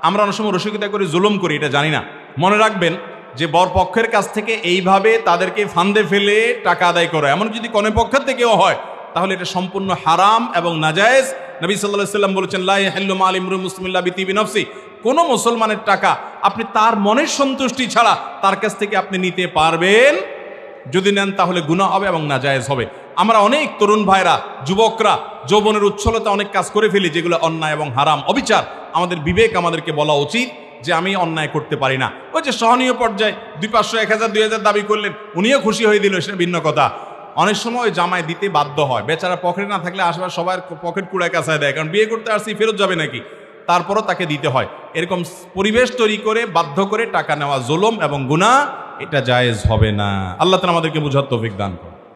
আমরা অনেক সময় রসিকতা করে জুলুম করি, এটা জানি না। মনে রাখবেন, যে বরপক্ষের কাছ থেকে এইভাবে তাদেরকে ফান্দে ফেলে টাকা আদায় করে, এমন যদি কনে পক্ষের থেকেও হয় তাহলে এটা সম্পূর্ণ হারাম এবং নাজায়েজ। নবী সাল্লাল্লাহু আলাইহি ওয়াসাল্লাম বলেছেন, লা ইয়াহিল্লু মাল ইমরুইন মুসলিমিন ইল্লা বিতিবি নফসি, কোন মুসলমানের টাকা আপনি তার মনের সন্তুষ্টি ছাড়া তার কাছ থেকে আপনি নিতে পারবেন, যদি নেন তাহলে গুনাহ হবে এবং নাজায়েজ হবে। আমরা অনেক তরুণ ভাইরা, যুবকরা যৌবনের উচ্ছলতা অনেক কাজ করে ফেলি যেগুলো অন্যায় এবং হারাম, অবিচার। আমাদের বিবেক আমাদেরকে বলা উচিত যে আমি অন্যায় করতে পারি না। ওই যে সহনীয় পর্যায়ে 200, 500, 1000, 2000 দাবি করলেন, উনিও খুশি হয়ে দিল, সেটা ভিন্ন কথা। অনেক সময় ওই জামাই দিতে বাধ্য হয়, বেচারা পকেটে না থাকলে আশেপাশে সবার পকেট কুড়ায় কাছায় দেয়, কারণ বিয়ে করতে আসছি ফেরত যাবে নাকি, তারপরও তাকে দিতে হয়। এরকম পরিবেশ তৈরি করে বাধ্য করে টাকা নেওয়া জুলুম এবং গুনাহ, এটা জায়েজ হবে না। আল্লাহ তাআলা আমাদেরকে বুঝার তৌফিক দান করুন।